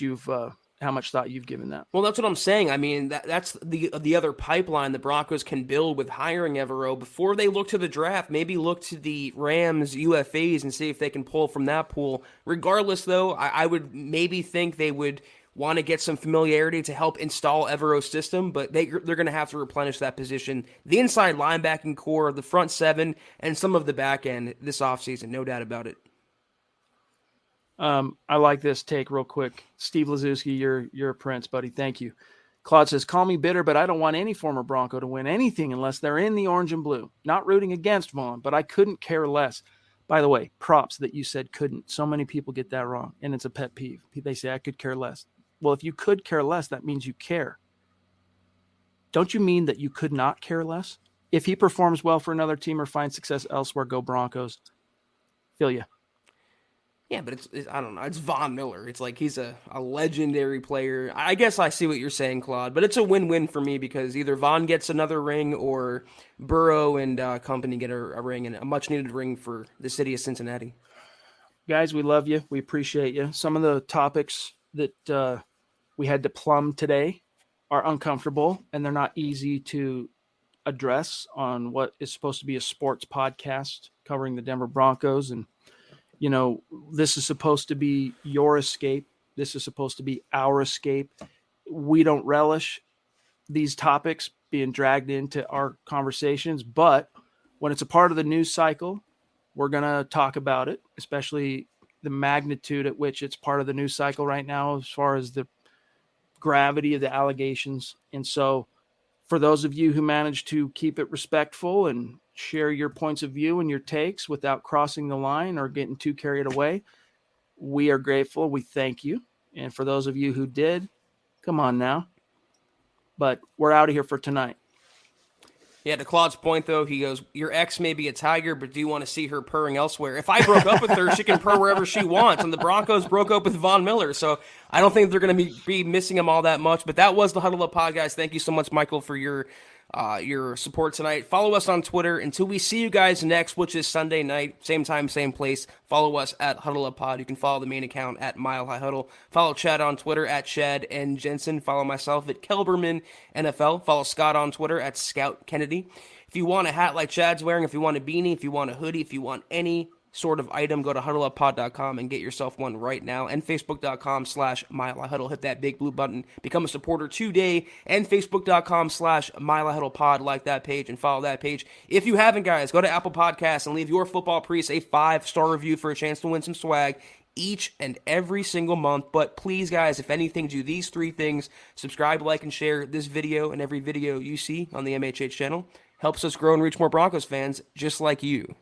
how much thought you've given that. Well, that's what I'm saying. I mean, that's the other pipeline the Broncos can build with hiring Evero. Before they look to the draft, maybe look to the Rams UFAs and see if they can pull from that pool. Regardless, though, I would maybe think they would want to get some familiarity to help install Evero's system, but they're going to have to replenish that position. The inside linebacking core, the front 7, and some of the back end this offseason, no doubt about it. I like this take real quick. Steve Lazuski, you're a prince, buddy. Thank you. Claude says, call me bitter, but I don't want any former Bronco to win anything unless they're in the orange and blue. Not rooting against Vaughn, but I couldn't care less. By the way, props that you said couldn't. So many people get that wrong, and it's a pet peeve. They say, I could care less. Well, if you could care less, that means you care. Don't you mean that you could not care less? If he performs well for another team or finds success elsewhere, go Broncos. Feel ya. Yeah, but it's I don't know. It's Von Miller. It's like he's a legendary player. I guess I see what you're saying, Claude, but it's a win-win for me because either Von gets another ring or Burrow and company get a ring, and a much-needed ring for the city of Cincinnati. Guys, we love you. We appreciate you. Some of the topics that we had to plumb today are uncomfortable, and they're not easy to address on what is supposed to be a sports podcast covering the Denver Broncos. And, this is supposed to be your escape. This is supposed to be our escape. We don't relish these topics being dragged into our conversations, but when it's a part of the news cycle, we're going to talk about it, especially the magnitude at which it's part of the news cycle right now as far as the gravity of the allegations. And so for those of you who manage to keep it respectful and share your points of view and your takes without crossing the line or getting too carried away, we are grateful. We thank you. And for those of you who did, come on now. But we're out of here for tonight. Yeah, to Claude's point, though, he goes, your ex may be a tiger, but do you want to see her purring elsewhere? If I broke up with her, she can purr wherever she wants, and the Broncos broke up with Von Miller, so I don't think they're going to be missing him all that much. But that was the Huddle Up Pod, guys. Thank you so much, Michael, for your support tonight. Follow us on Twitter. Until we see you guys next, which is Sunday night, same time, same place. Follow us at Huddle Up Pod. You can follow the main account at Mile High Huddle. Follow Chad on Twitter at Chad and Jensen. Follow myself at Kelberman NFL. Follow Scott on Twitter at Scout Kennedy. If you want a hat like Chad's wearing, if you want a beanie, if you want a hoodie, if you want any sort of item, go to huddleuppod.com and get yourself one right now, and facebook.com/milehighhuddle. Hit that big blue button, become a supporter today, and facebook.com/milehighhuddlepod. Like that page and follow that page. If you haven't, guys, go to Apple Podcasts and leave your football priest a 5-star review for a chance to win some swag each and every single month. But please, guys, if anything, do these 3 things: subscribe, like, and share this video and every video you see on the MHH channel. Helps us grow and reach more Broncos fans just like you.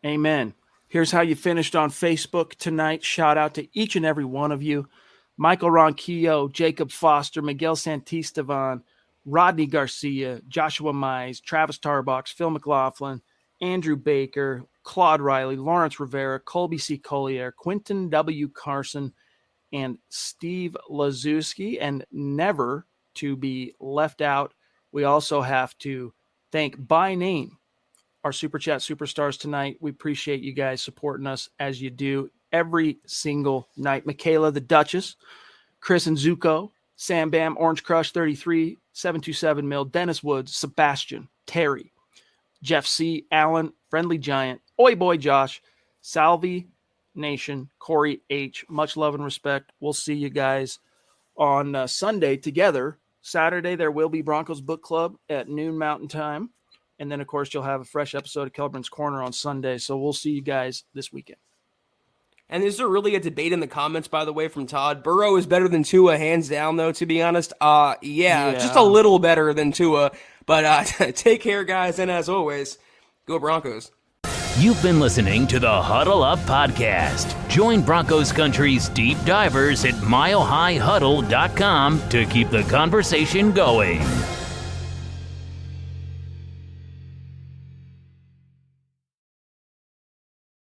Amen. Here's how you finished on Facebook tonight. Shout out to each and every one of you. Michael Ronquillo, Jacob Foster, Miguel Santisteban, Rodney Garcia, Joshua Mize, Travis Tarbox, Phil McLaughlin, Andrew Baker, Claude Riley, Lawrence Rivera, Colby C. Collier, Quentin W. Carson, and Steve Lazuski. And never to be left out, We also have to thank by name our Super Chat superstars tonight. We appreciate you guys supporting us as you do every single night. Michaela, the Duchess, Chris and Zuko, Sam Bam, Orange Crush 33, 727 Mil, Dennis Woods, Sebastian, Terry, Jeff C, Allen, Friendly Giant, Oi Boy Josh, Salvi Nation, Corey H. Much love and respect. We'll see you guys on Sunday together. Saturday, there will be Broncos Book Club at noon Mountain Time. And then, of course, you'll have a fresh episode of Kelberman's Corner on Sunday. So we'll see you guys this weekend. And is there really a debate in the comments, by the way, from Todd? Burrow is better than Tua, hands down, though, to be honest. Yeah, just a little better than Tua. But take care, guys, and as always, go Broncos. You've been listening to the Huddle Up Podcast. Join Broncos Country's deep divers at milehighhuddle.com to keep the conversation going.